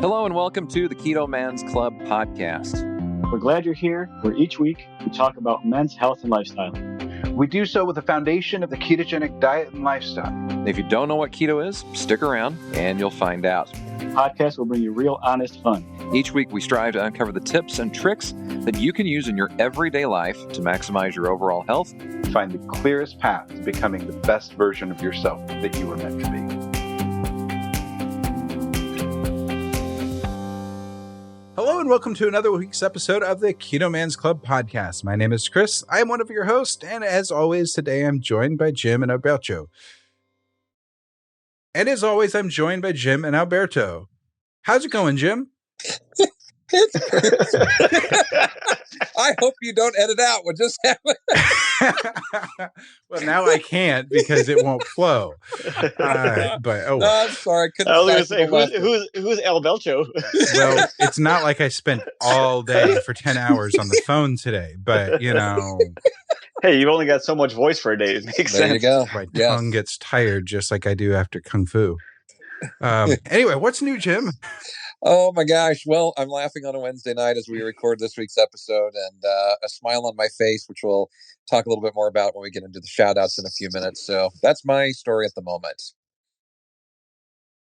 Hello and welcome to the Keto Man's Club podcast. We're glad you're here, where each week we talk about men's health and lifestyle. We do so with the foundation of the ketogenic diet and lifestyle. If you don't know what keto is, stick around and you'll find out. The podcast will bring you real, honest fun. Each week we strive to uncover the tips and tricks that you can use in your everyday life to maximize your overall health. Find the clearest path to becoming the best version of yourself that you were meant to be. Hello and welcome to another week's episode of the Keto Man's Club podcast. My name is Chris. I am one of your hosts, and as always, today I'm joined by Jim and Alberto. And as always, I'm joined by Jim and Alberto. How's it going, Jim? I hope you don't edit out what just happened. Well, now I can't because it won't flow. But no, I'm sorry. I was going to say, who's Alberto? Well, it's not like I spent all day for 10 hours on the phone today, but you know. Hey, you've only got so much voice for a day. It makes sense. There you go. My tongue gets tired just like I do after Kung Fu. Anyway, what's new, Jim? Oh my gosh. Well, I'm laughing on a Wednesday night as we record this week's episode, and a smile on my face, which we'll talk a little bit more about when we get into the shout outs in a few minutes. So that's my story at the moment.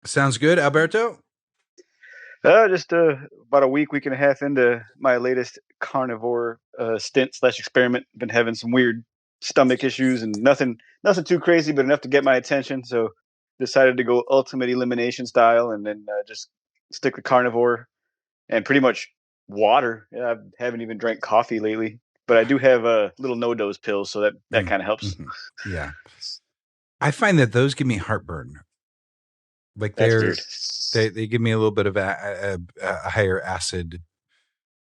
Sounds good. Alberto? Just about a week and a half into my latest carnivore stint/experiment. Been having some weird stomach issues and nothing too crazy, but enough to get my attention. So decided to go ultimate elimination style and then just stick with carnivore and pretty much water. I haven't even drank coffee lately, but I do have a little no-dose pills, so that kind of helps. Mm-hmm. Yeah. I find that those give me heartburn. Like they give me a little bit of a higher acid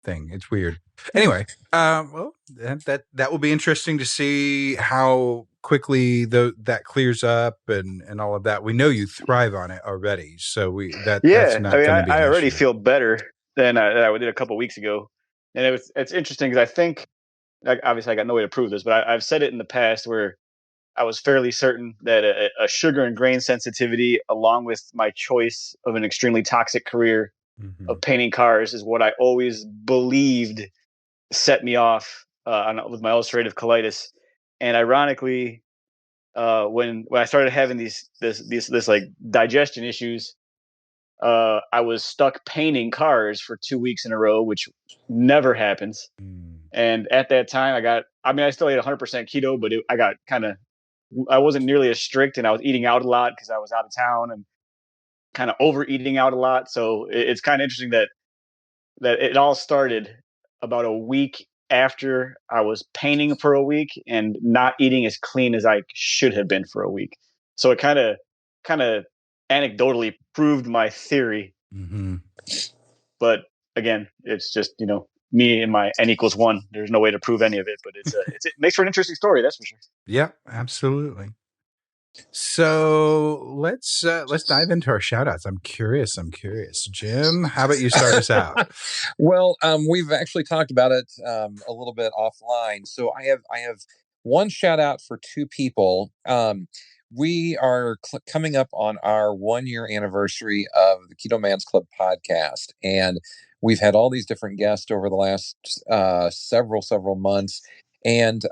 thing. It's weird. Anyway, well, that will be interesting to see how quickly that clears up and all of that. We know you thrive on it already, so that's not going to be I already issue. feel better than I did a couple of weeks ago, and it's interesting because I think, like, obviously I got no way to prove this, but I've said it in the past where I was fairly certain that a sugar and grain sensitivity, along with my choice of an extremely toxic career of painting cars, is what I always believed set me off with my ulcerative colitis. And ironically, when I started having these like digestion issues, I was stuck painting cars for 2 weeks in a row, which never happens. And at that time, I still ate 100% keto, but I wasn't nearly as strict, and I was eating out a lot because I was out of town and kind of overeating out a lot. So it's kind of interesting that it all started about a week after I was painting for a week and not eating as clean as I should have been for a week. So it kind of anecdotally proved my theory. Mm-hmm. But again, it's just, me and my N=1. There's no way to prove any of it, but it makes for an interesting story. That's for sure. Yeah, absolutely. So let's dive into our shout outs. I'm curious. Jim, how about you start us out? Well, we've actually talked about it a little bit offline. So I have one shout out for two people. We are coming up on our 1 year anniversary of the Keto Man's Club podcast, and we've had all these different guests over the last several months. And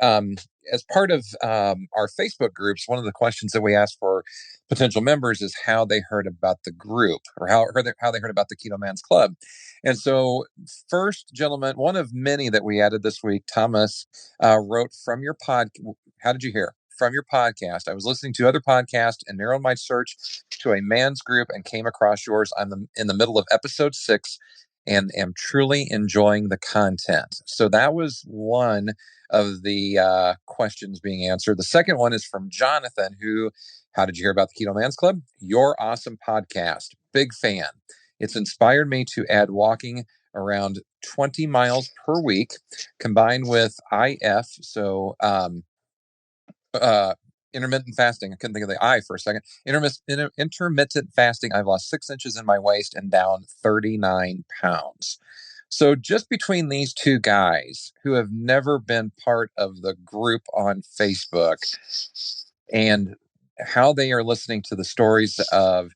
as part of our Facebook groups, one of the questions that we ask for potential members is how they heard about the group, or how they heard about the Keto Man's Club. And so, first gentleman, one of many that we added this week, Thomas, wrote, from your how did you hear? From your podcast. I was listening to other podcasts and narrowed my search to a man's group and came across yours. I'm in the middle of episode 6 and am truly enjoying the content. So that was one of the questions being answered. The second one is from Jonathan, how did you hear about the Keto Man's Club? Your awesome podcast. Big fan. It's inspired me to add walking around 20 miles per week, combined with IF. So, intermittent fasting. I couldn't think of the I for a second. Intermittent fasting. I've lost 6 inches in my waist and down 39 pounds. So just between these two guys who have never been part of the group on Facebook and how they are listening to the stories of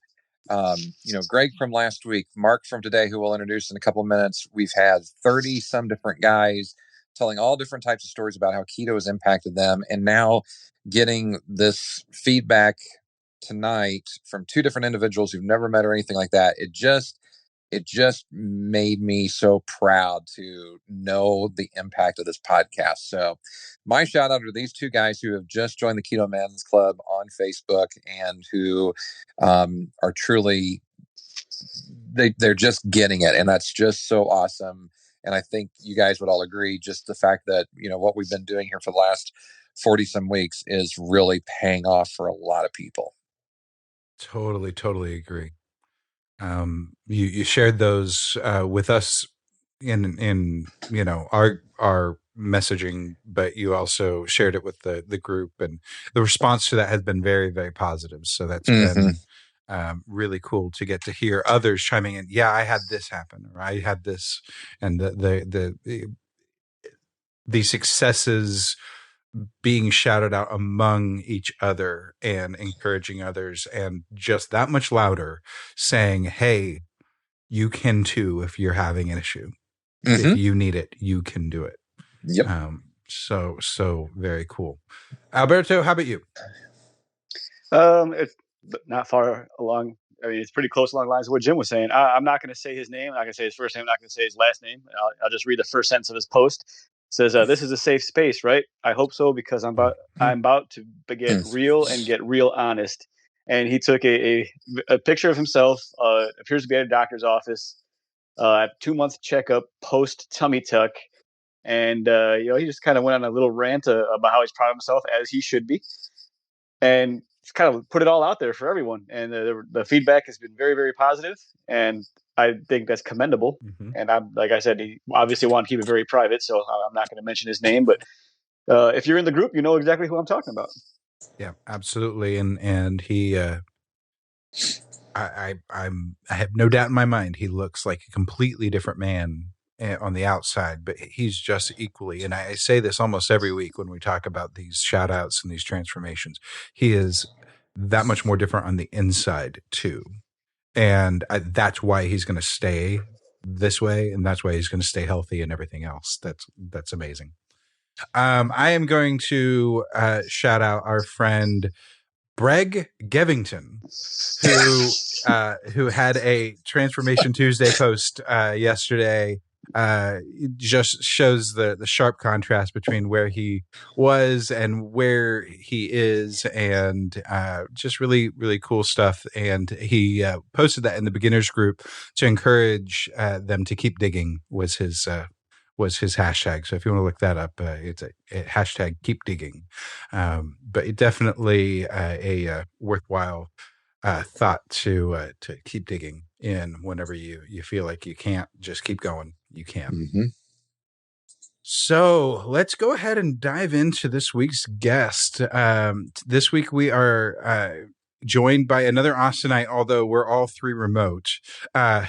Greg from last week, Mark from today, who we'll introduce in a couple of minutes. We've had 30 some different guys telling all different types of stories about how keto has impacted them. And now getting this feedback tonight from two different individuals who've never met or anything like that. It just made me so proud to know the impact of this podcast. So my shout out to these two guys who have just joined the Keto Men's Club on Facebook and who are truly, they're just getting it. And that's just so awesome. And I think you guys would all agree, just the fact that, what we've been doing here for the last 40 some weeks is really paying off for a lot of people. Totally agree. You shared those with us in our messaging, but you also shared it with the group, and the response to that has been very, very positive. So that's been really cool to get to hear others chiming in. Yeah, I had this happen, or I had this, and the successes being shouted out among each other and encouraging others, and just that much louder saying, hey, you can too if you're having an issue. If you need it, you can do it. Yep. So very cool. Alberto, how about you? It's not far along. I mean, it's pretty close along the lines of what Jim was saying. I'm not going to say his name. I'm not going to say his first name. I'm not going to say his last name. I'll just read the first sentence of his post. It says, "This is a safe space, right? I hope so, because I'm about to get real and get real honest." And he took a picture of himself. Appears to be at a doctor's office. 2-month checkup, post tummy tuck, and he just kind of went on a little rant about how he's proud of himself, as he should be, and just kind of put it all out there for everyone. And the feedback has been very, very positive, and I think that's commendable. And I'm, like I said, he obviously wanted to keep it very private, so I'm not going to mention his name. But if you're in the group, you know exactly who I'm talking about. Yeah, absolutely. And he, I have no doubt in my mind, he looks like a completely different man on the outside, but he's just equally, and I say this almost every week when we talk about these shout outs and these transformations, he is that much more different on the inside too. And that's why he's going to stay this way, and that's why he's going to stay healthy and everything else. That's amazing. I am going to shout out our friend Breg Gevington, who had a Transformation Tuesday post yesterday. It just shows the sharp contrast between where he was and where he is, and just really, really cool stuff. And he posted that in the beginners group to encourage them to keep digging, was his hashtag. So if you want to look that up, it's a hashtag keep digging. But it definitely a worthwhile thought to keep digging in whenever you feel like you can't just keep going. You can. So let's go ahead and dive into this week's guest. This week we are joined by another Austinite, although we're all three remote.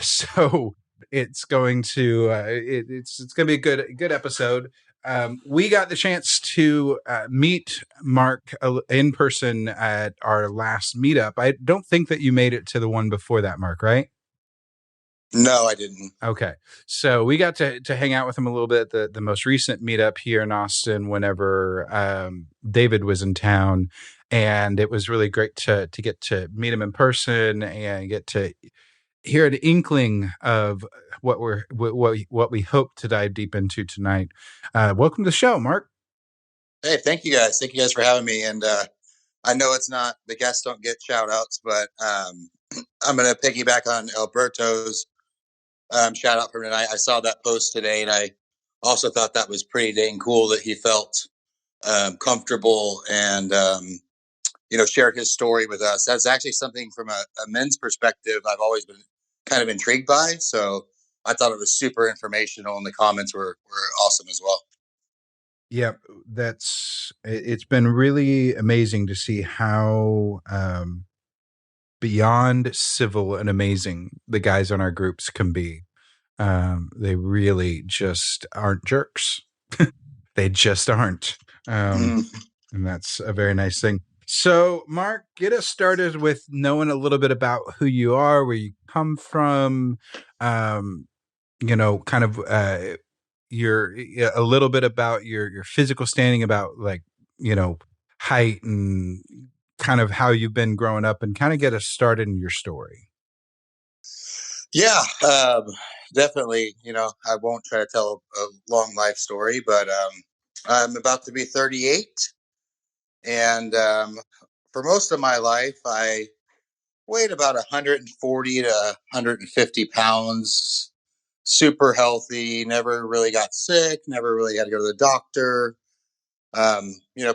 So it's going to it's going to be a good episode. We got the chance to meet Mark in person at our last meetup. I don't think that you made it to the one before that, Mark, right? No, I didn't. Okay. So we got to hang out with him a little bit at the most recent meetup here in Austin whenever David was in town. And it was really great to get to meet him in person and get to hear an inkling of what we hope to dive deep into tonight. Welcome to the show, Mark. Hey, thank you guys. Thank you guys for having me. And I know it's not, the guests don't get shout outs, but I'm going to piggyback on Alberto's shout out from tonight. I saw that post today, and I also thought that was pretty dang cool that he felt comfortable and shared his story with us. That's actually something from a men's perspective I've always been kind of intrigued by. So I thought it was super informational, and the comments were awesome as well. Yeah, it's been really amazing to see how beyond civil and amazing the guys on our groups can be. They really just aren't jerks. They just aren't. And that's a very nice thing. So, Mark, get us started with knowing a little bit about who you are, where you come from, kind of a little bit about your physical standing, about like, height and kind of how you've been growing up, and kind of get us started in your story. Yeah, definitely. I won't try to tell a long life story, but I'm about to be 38. And for most of my life, I weighed about 140 to 150 pounds, super healthy, never really got sick, never really had to go to the doctor.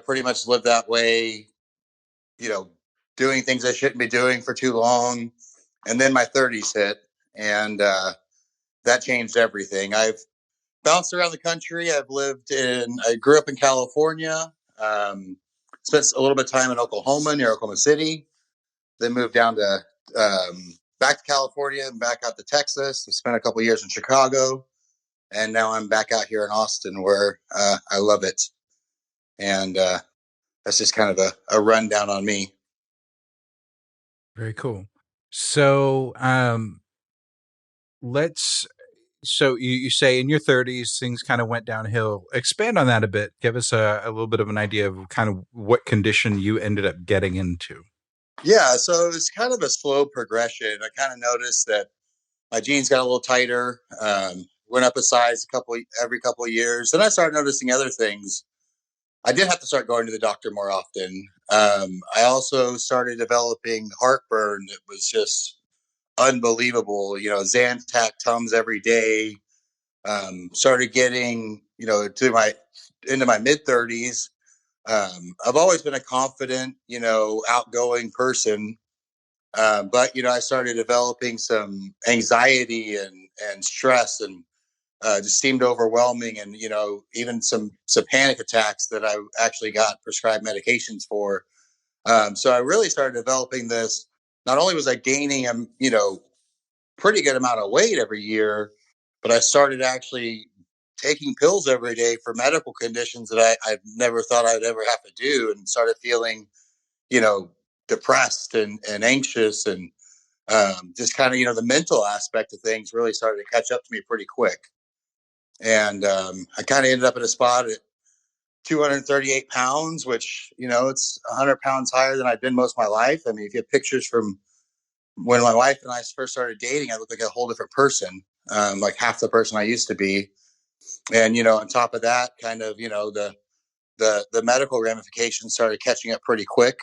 Pretty much lived that way, you know, doing things I shouldn't be doing for too long. And then my 30s hit, and that changed everything. I've bounced around the country. I grew up in California, spent a little bit of time in Oklahoma, near Oklahoma City, then moved down to back to California and back out to Texas. I spent a couple of years in Chicago, and now I'm back out here in Austin, where I love it. And that's just kind of a rundown on me. Very cool. So, so you say in your 30s, things kind of went downhill. Expand on that a bit. Give us a little bit of an idea of kind of what condition you ended up getting into. Yeah, so it was kind of a slow progression. I kind of noticed that my jeans got a little tighter, went up a size every couple of years. Then I started noticing other things. I did have to start going to the doctor more often. I also started developing heartburn that was just unbelievable. Zantac Tums every day. Started getting, into my mid 30s. I've always been a confident, outgoing person. But I started developing some anxiety and stress, and just seemed overwhelming, and even some panic attacks that I actually got prescribed medications for. So I really started developing this. Not only was I gaining pretty good amount of weight every year, but I started actually taking pills every day for medical conditions that I never thought I'd ever have to do, and started feeling you know depressed and anxious, and just kind of the mental aspect of things really started to catch up to me pretty quick. And I kind of ended up in a spot at 238 pounds, which it's 100 pounds higher than I've been most of my life. I mean, if you have pictures from when my wife and I first started dating, I looked like a whole different person, like half the person I used to be. And on top of that, kind of the medical ramifications started catching up pretty quick.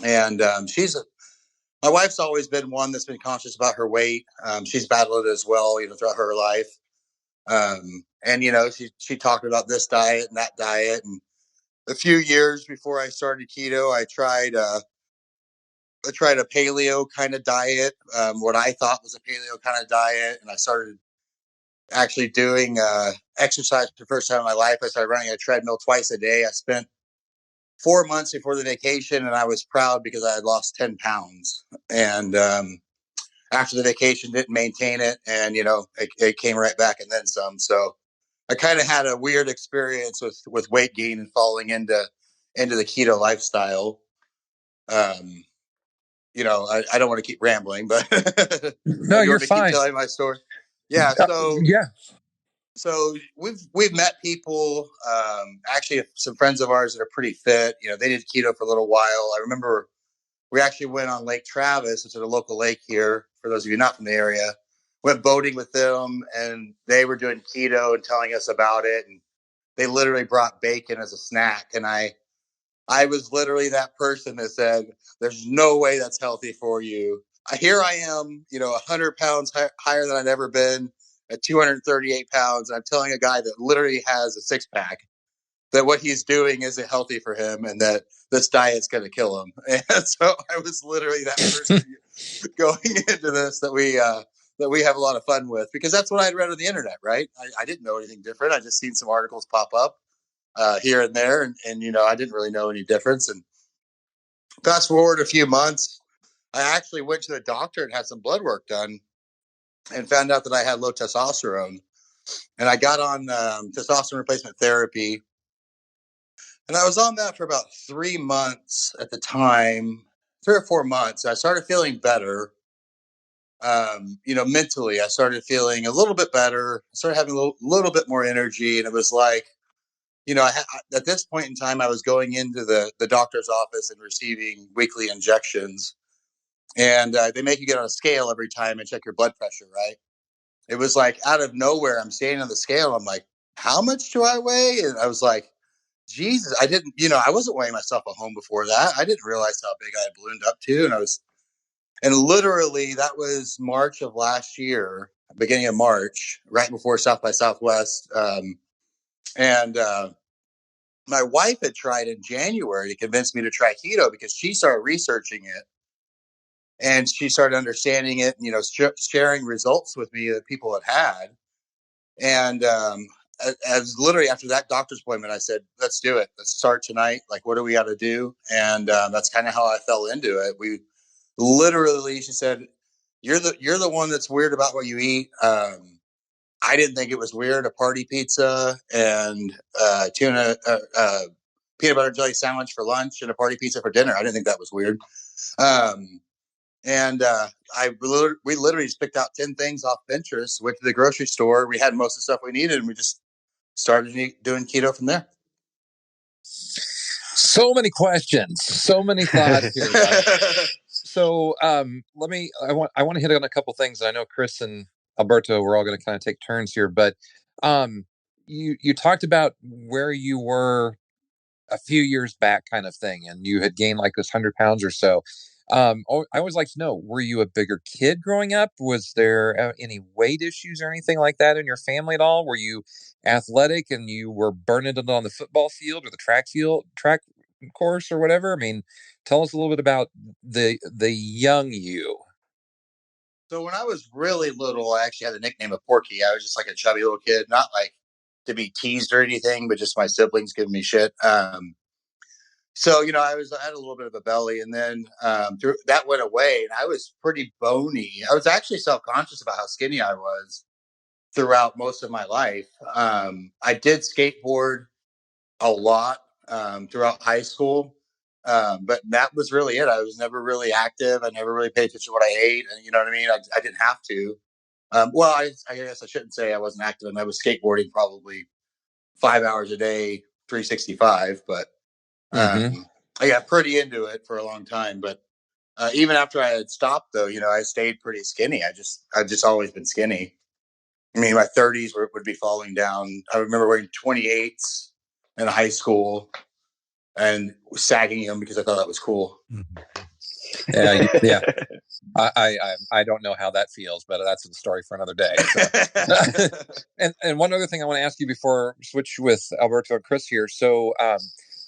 And my wife's always been one that's been conscious about her weight. She's battled it as well, throughout her life. And she talked about this diet and that diet. And a few years before I started keto, I tried a paleo kind of diet, what I thought was a paleo kind of diet, and I started actually doing exercise for the first time in my life. I started running a treadmill twice a day. I spent 4 months before the vacation, and I was proud because I had lost 10 pounds. And after the vacation, didn't maintain it, and it came right back and then some. So I kind of had a weird experience with weight gain and falling into the keto lifestyle. I don't want to keep rambling, but no, you you're want to keep fine. telling my story? Yeah. So we've met people, actually some friends of ours that are pretty fit. They did keto for a little while. I remember we actually went on Lake Travis, which is a local lake here. For those of you not from the area, went boating with them, and they were doing keto and telling us about it. And they literally brought bacon as a snack, and I was literally that person that said, "There's no way that's healthy for you." Here I am, 100 pounds higher than I've ever been, at 238 pounds. And I'm telling a guy that literally has a six pack that what he's doing isn't healthy for him, and that this diet's going to kill him. And so I was literally that person going into this that we have a lot of fun with, because that's what I'd read on the internet, right? I didn't know anything different. I just seen some articles pop up here and there, and I didn't really know any difference. And fast forward a few months, I actually went to the doctor and had some blood work done, and found out that I had low testosterone. And I got on testosterone replacement therapy. And I was on that for about 3 months at the time, 3 or 4 months. I started feeling better. Mentally, I started feeling a little bit better. I started having a little bit more energy. And it was like, at this point in time, I was going into the doctor's office and receiving weekly injections. And they make you get on a scale every time and check your blood pressure, right? It was like out of nowhere, I'm standing on the scale. I'm like, how much do I weigh? And I was like, Jesus, I wasn't weighing myself at home before that. I didn't realize how big I had ballooned up to. And literally that was March of last year, beginning of March, right before South by Southwest. And my wife had tried in January to convince me to try keto because she started researching it and she started understanding it, and, sharing results with me that people had. And as literally after that doctor's appointment, I said, let's do it. Let's start tonight. Like, what do we got to do? And that's kind of how I fell into it. We literally, she said, you're the one that's weird about what you eat. I didn't think it was weird. A party pizza and tuna, peanut butter jelly sandwich for lunch and a party pizza for dinner. I didn't think that was weird. And we literally just picked out 10 things off Pinterest, went to the grocery store. We had most of the stuff we needed, and we just started doing keto from there. So many questions, so many thoughts here. So I want to hit on a couple things. I know Chris and Alberto, we're all going to kind of take turns here, but you talked about where you were a few years back kind of thing, and you had gained like this 100 pounds or so. I always like to know, were you a bigger kid growing up? Was there any weight issues or anything like that in your family at all? Were you athletic and you were burning it on the football field or the track course or whatever? I mean, tell us a little bit about the young you. So when I was really little, I actually had the nickname of Porky. I was just like a chubby little kid, not like to be teased or anything, but just my siblings giving me shit. So, I had a little bit of a belly, and then that went away, and I was pretty bony. I was actually self-conscious about how skinny I was throughout most of my life. I did skateboard a lot throughout high school, but that was really it. I was never really active. I never really paid attention to what I ate, and you know what I mean? I didn't have to. I guess I shouldn't say I wasn't active, and I was skateboarding probably 5 hours a day, 365, but I got pretty into it for a long time. But even after I had stopped, though, I stayed pretty skinny. I've just always been skinny. I mean, my 30s would be falling down. I remember wearing 28s in high school and sagging them because I thought that was cool. Yeah. I don't know how that feels, but that's a story for another day. So. and one other thing I want to ask you before we switch with Alberto and Chris here. So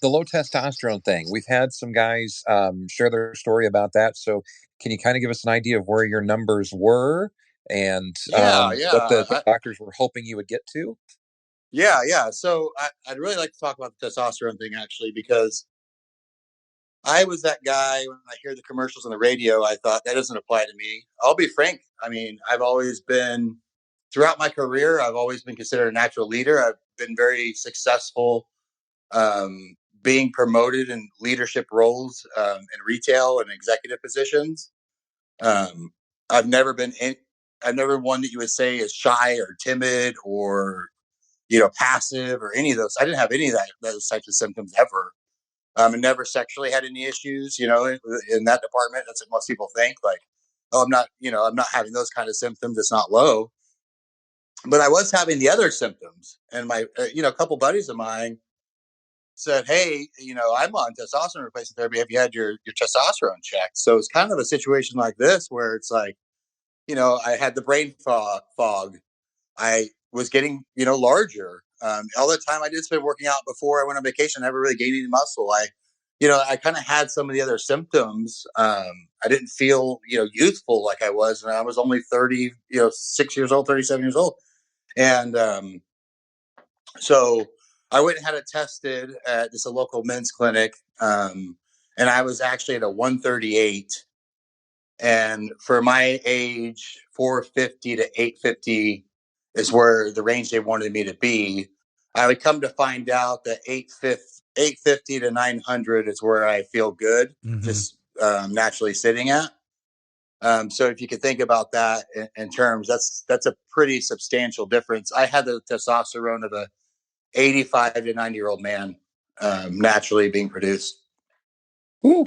the low testosterone thing, we've had some guys share their story about that. So can you kind of give us an idea of where your numbers were and what the doctors were hoping you would get to? Yeah. So I'd really like to talk about the testosterone thing, actually, because I was that guy. When I hear the commercials on the radio, I thought that doesn't apply to me. I'll be frank. I mean, throughout my career, I've always been considered a natural leader. I've been very successful being promoted in leadership roles in retail and executive positions. I've never been one that you would say is shy or timid or passive or any of those. I didn't have any of those types of symptoms ever. And never sexually had any issues, in that department. That's what most people think. Like, oh, I'm not having those kind of symptoms. It's not low. But I was having the other symptoms. And my, a couple buddies of mine said, hey, I'm on testosterone replacement therapy. Have you had your testosterone checked? So it's kind of a situation like this where it's like, I had the brain fog. I was getting, larger. All the time I did spend working out before I went on vacation, I never really gained any muscle. I kind of had some of the other symptoms. I didn't feel, youthful like I was when I was only 36 years old, 37 years old. And so I went and had it tested at a local men's clinic. And I was actually at a 138. And for my age, 450 to 850 is where the range they wanted me to be. I would come to find out that 850 to 900 is where I feel good, just naturally sitting at. So if you could think about that in terms, that's a pretty substantial difference. I had the testosterone of a 85 to 90-year-old man naturally being produced. Ooh.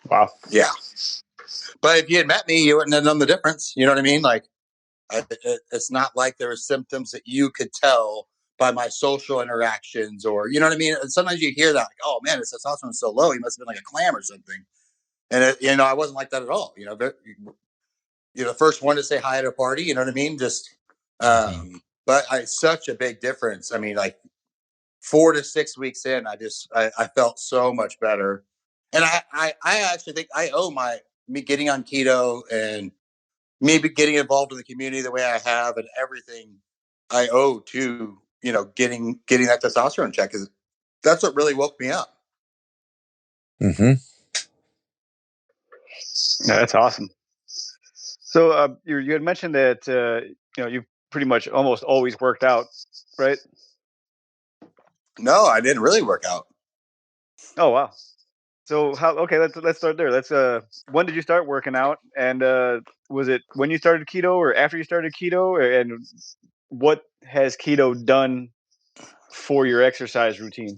Wow. Yeah. But if you had met me, you wouldn't have known the difference. You know what I mean? Like, it's not like there were symptoms that you could tell by my social interactions, or, you know what I mean? And sometimes you hear that, like, oh man, his testosterone's so low, he must have been like a clam or something. And I wasn't like that at all. You're the first one to say hi at a party. You know what I mean? Just, but such a big difference. I mean, like 4 to 6 weeks in, I felt so much better. And I actually think I owe me getting on keto and me getting involved in the community the way I have and everything I owe to, getting that testosterone check, because that's what really woke me up. Yeah, that's awesome. So you had mentioned that you've pretty much almost always worked out, right? No, I didn't really work out. Oh wow. So let's start there. When did you start working out, and was it when you started keto or after you started keto, and what has keto done for your exercise routine?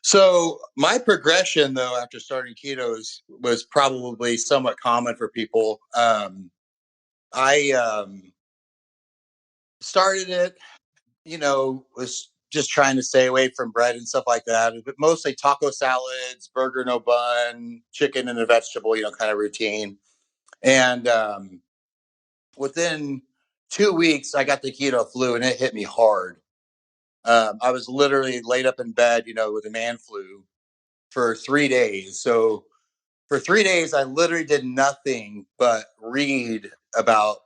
So my progression, though, after starting keto was probably somewhat common for people. I started it, was just trying to stay away from bread and stuff like that, but mostly taco salads, burger no bun, chicken and a vegetable, kind of routine. And within 2 weeks, I got the keto flu, and it hit me hard. I was literally laid up in bed, with a man flu for 3 days. So for 3 days, I literally did nothing but read about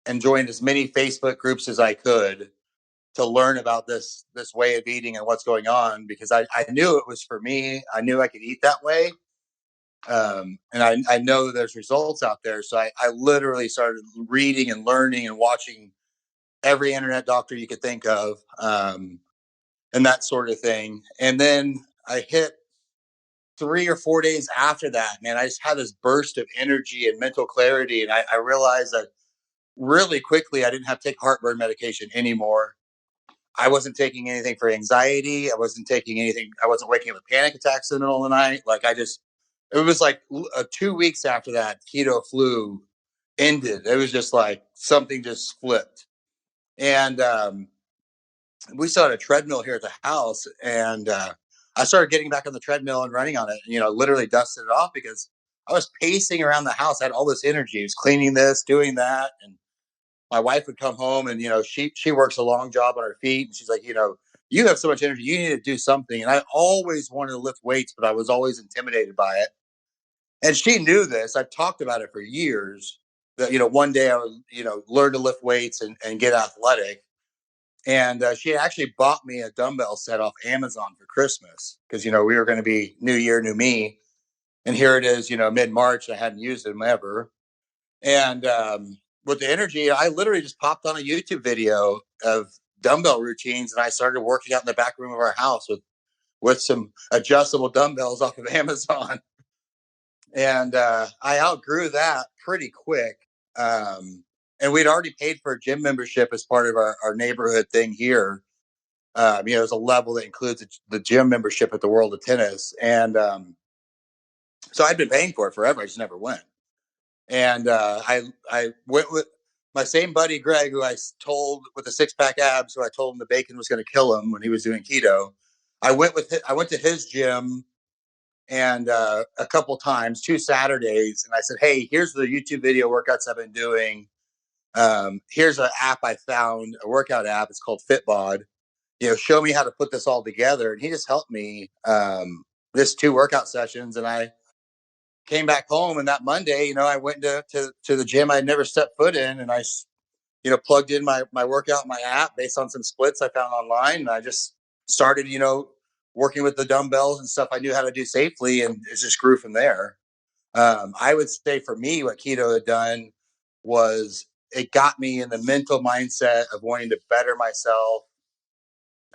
and join as many Facebook groups as I could to learn about this way of eating and what's going on, because I knew it was for me. I knew I could eat that way. And I know there's results out there. So I literally started reading and learning and watching every internet doctor you could think of, and that sort of thing. And then I hit 3 or 4 days after that, man, I just had this burst of energy and mental clarity. And I realized that really quickly I didn't have to take heartburn medication anymore. I wasn't taking anything for anxiety. I wasn't taking anything. I wasn't waking up with panic attacks in the middle of the night. It was like 2 weeks after that keto flu ended. It was just like something just flipped. And we still had a treadmill here at the house. And I started getting back on the treadmill and running on it, literally dusted it off because I was pacing around the house. I had all this energy. I was cleaning this, doing that. And my wife would come home and, she works a long job on her feet. And she's like, you have so much energy. You need to do something. And I always wanted to lift weights, but I was always intimidated by it. And she knew this. I've talked about it for years that, one day I would, learn to lift weights and get athletic. And she actually bought me a dumbbell set off Amazon for Christmas because, we were going to be New Year, New Me. And here it is, mid-March. I hadn't used them ever. And with the energy, I literally just popped on a YouTube video of dumbbell routines, and I started working out in the back room of our house with some adjustable dumbbells off of Amazon. And I outgrew that pretty quick. And we'd already paid for a gym membership as part of our neighborhood thing here. There's a level that includes the gym membership at the World of Tennis. And so I'd been paying for it forever. I just never went. And I went with my same buddy, Greg, who I told with the 6-pack abs, who I told him the bacon was going to kill him when he was doing keto. I went to his gym and a couple times, 2 Saturdays. And I said, hey, here's the YouTube video workouts I've been doing. Here's an app I found, a workout app. It's called Fitbod. Show me how to put this all together. And he just helped me this 2 workout sessions. And I came back home, and that Monday, I went to the gym I'd never stepped foot in. And I, plugged in my workout, my app based on some splits I found online. And I just started, working with the dumbbells and stuff I knew how to do safely. And it just grew from there. I would say for me, what keto had done was it got me in the mental mindset of wanting to better myself,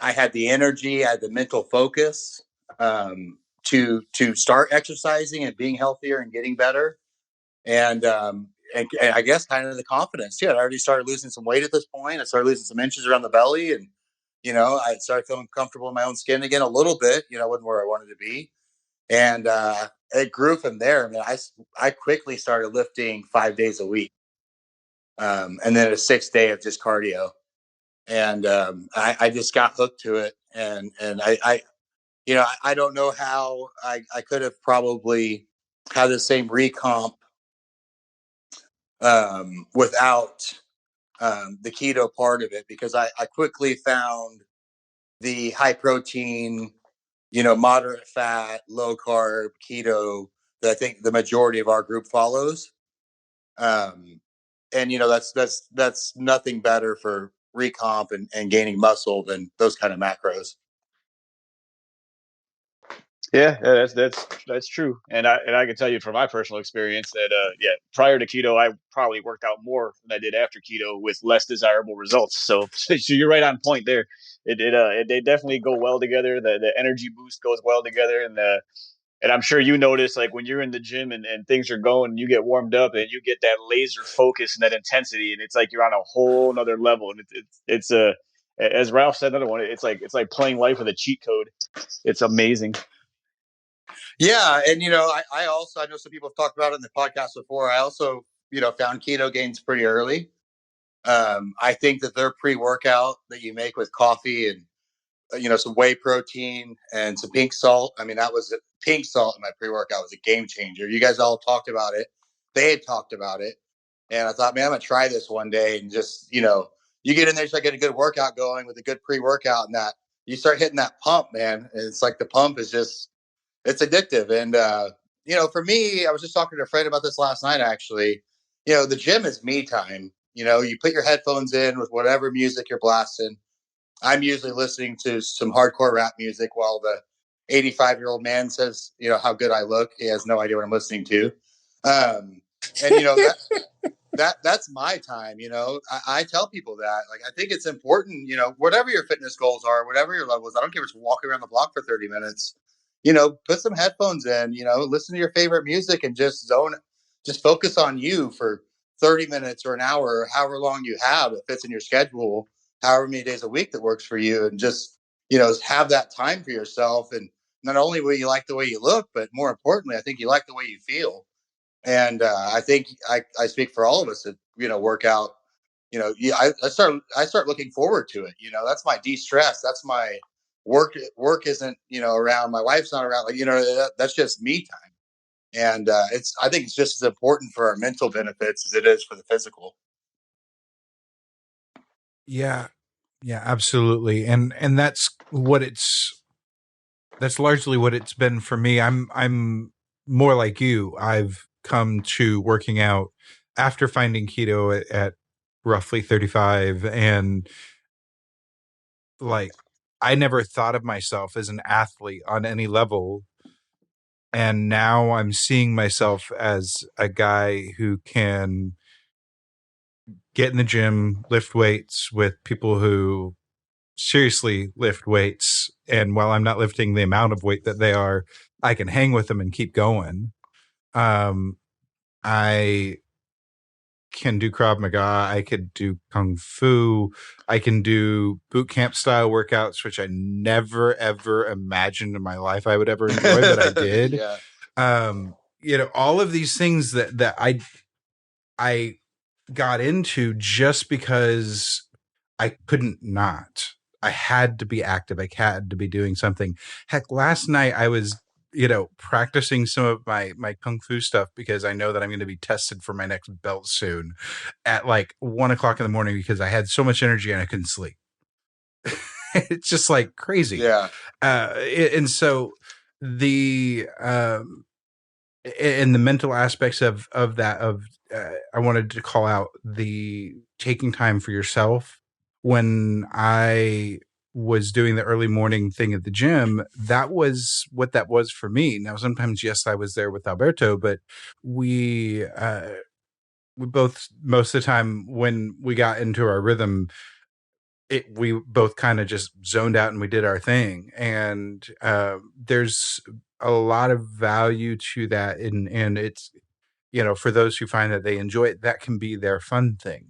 I had the energy, I had the mental focus to start exercising and being healthier and getting better. And I guess kind of the confidence too. I already started losing some weight at this point. I started losing some inches around the belly, and I started feeling comfortable in my own skin again a little bit. Wasn't where I wanted to be, and it grew from there. I mean, I quickly started lifting 5 days a week, and then a sixth day of just cardio, and I just got hooked to it, and I don't know how I could have probably had the same recomp without the keto part of it, because I quickly found the high protein, moderate fat, low carb keto that I think the majority of our group follows. And that's nothing better for recomp and gaining muscle than those kind of macros. Yeah, that's true, and I can tell you from my personal experience that prior to keto, I probably worked out more than I did after keto with less desirable results. So, so you're right on point there. They definitely go well together. The energy boost goes well together, and I'm sure you notice, like, when you're in the gym and things are going, you get warmed up and you get that laser focus and that intensity, and it's like you're on a whole nother level. And it's as Ralph said, another one. It's like playing life with a cheat code. It's amazing. Yeah, and I also, I know some people have talked about it in the podcast before. I also found keto gains pretty early. I think that their pre-workout that you make with coffee and some whey protein and some pink salt. I mean, that was pink salt in my pre-workout was a game changer. You guys all talked about it. They had talked about it, and I thought, man, I'm gonna try this one day. And just you get in there, start getting a good workout going with a good pre-workout, and that you start hitting that pump, man. And it's like the pump is just, it's addictive. And for me, I was just talking to a friend about this last night. Actually, the gym is me time. You put your headphones in with whatever music you're blasting. I'm usually listening to some hardcore rap music while the 85-year-old man says, how good I look. He has no idea what I'm listening to. And that's my time. I tell people that, like, I think it's important, whatever your fitness goals are, whatever your levels, I don't care if it's walking around the block for 30 minutes, put some headphones in, listen to your favorite music and just focus on you for 30 minutes or an hour, or however long you have that fits in your schedule, however many days a week that works for you. And just, have that time for yourself. And not only will you like the way you look, but more importantly, I think you like the way you feel. And I think I speak for all of us that work out. I start looking forward to it. That's my de-stress. That's my work. Work isn't around. My wife's not around. Like that's just me time. And I think it's just as important for our mental benefits as it is for the physical. Yeah, absolutely, and that's largely what it's been for me. I'm more like you. I've come to working out after finding keto at roughly 35, and like, I never thought of myself as an athlete on any level, and now I'm seeing myself as a guy who can get in the gym, lift weights with people who seriously lift weights, and while I'm not lifting the amount of weight that they are, I can hang with them and keep going. I can do Krav Maga. I could do Kung Fu. I can do boot camp style workouts, which I never, ever imagined in my life I would ever enjoy, but I did. Yeah. All of these things that I got into just because I couldn't not. I had to be active. I had to be doing something. Heck, last night I was, practicing some of my Kung Fu stuff because I know that I'm going to be tested for my next belt soon at like 1:00 in the morning because I had so much energy and I couldn't sleep. It's just like crazy. Yeah. And so the, and the mental aspects of that, I wanted to call out the taking time for yourself. When I was doing the early morning thing at the gym, that was what that was for me. Now, sometimes, yes, I was there with Alberto, but we both, most of the time when we got into our rhythm, we both kind of just zoned out and we did our thing. And there's a lot of value to that. And it's, for those who find that they enjoy it, that can be their fun thing.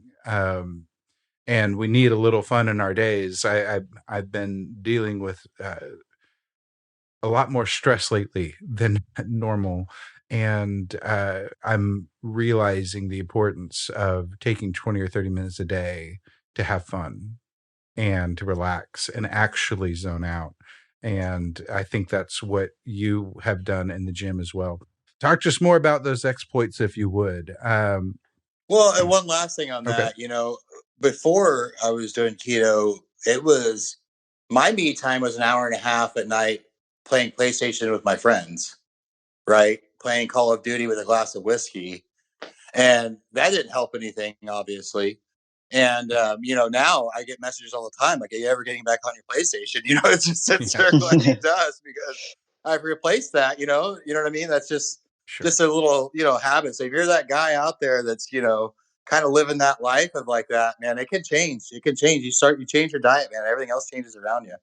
And we need a little fun in our days. I've been dealing with a lot more stress lately than normal. And I'm realizing the importance of taking 20 or 30 minutes a day to have fun and to relax and actually zone out. And I think that's what you have done in the gym as well. Talk to us more about those exploits, if you would. Well, and one last thing on that, before I was doing keto, it was my me time was an hour and a half at night playing PlayStation with my friends, right? Playing Call of Duty with a glass of whiskey. And that didn't help anything, obviously. And, now I get messages all the time, like, are you ever getting back on your PlayStation? It just sits there collecting dust because I've replaced that, you know what I mean? That's just a little, habit. So if you're that guy out there that's, kind of living that life of like that, man, it can change. It can change. You change your diet, man. Everything else changes around you.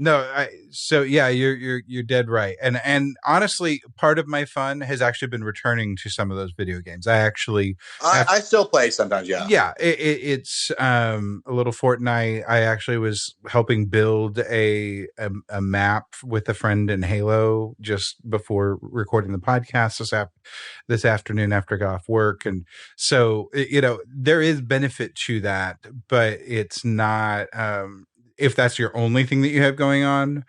No, you're dead right. And honestly, part of my fun has actually been returning to some of those video games. I still play sometimes. Yeah. Yeah. It's a little Fortnite. I actually was helping build a map with a friend in Halo just before recording the podcast this afternoon after I got off work. And so, there is benefit to that, but it's not, if that's your only thing that you have going on,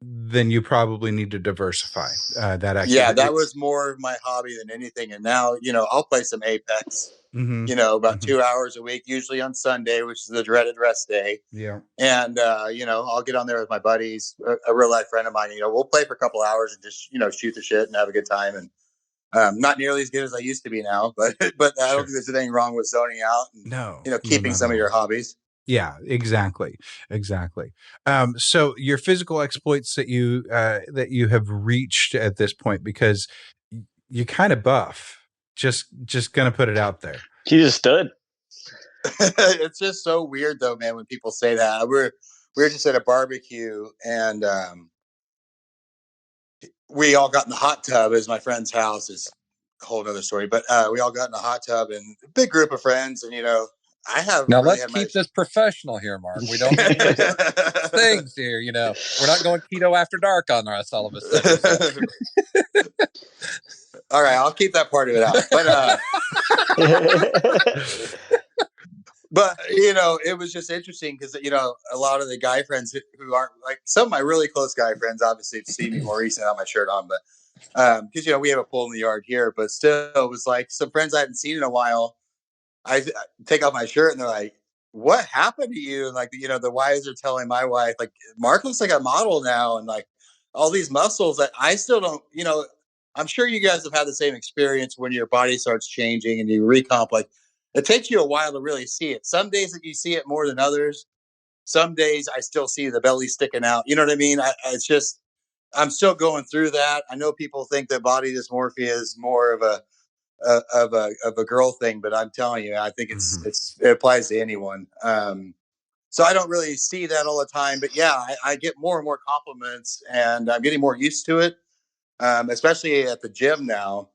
then you probably need to diversify that activity. Yeah, that was more my hobby than anything. And now, I'll play some Apex, about 2 hours a week, usually on Sunday, which is the dreaded rest day. Yeah. And, I'll get on there with my buddies, a real life friend of mine. We'll play for a couple hours and just, shoot the shit and have a good time. And not nearly as good as I used to be now, but I don't think there's anything wrong with zoning out and, keeping some of your hobbies. Yeah, exactly. So your physical exploits that you have reached at this point, because you kind of buff, just gonna put it out there. He's a stud. It's just so weird though, man, when people say that. We were just at a barbecue and we all got in the hot tub. As my friend's house is a whole other story, but we all got in the hot tub and a big group of friends, and now let's keep this professional here, Mark. We don't things here, We're not going keto after dark on us all of a sudden. All right, I'll keep that part of it out. But it was just interesting because a lot of the guy friends who aren't like some of my really close guy friends obviously have seen me more recently. I have my shirt on, but because we have a pool in the yard here, but still it was like some friends I hadn't seen in a while. I take off my shirt and they're like, what happened to you? And like, the wives are telling my wife, like, Mark looks like a model now. And like all these muscles that I still don't, I'm sure you guys have had the same experience when your body starts changing and you recomp. Like it takes you a while to really see it. Some days that you see it more than others. Some days I still see the belly sticking out. You know what I mean? It's just, I'm still going through that. I know people think that body dysmorphia is more of a girl thing, but I'm telling you, I think it applies to anyone. So I don't really see that all the time, but yeah, I get more and more compliments and I'm getting more used to it. Especially at the gym now.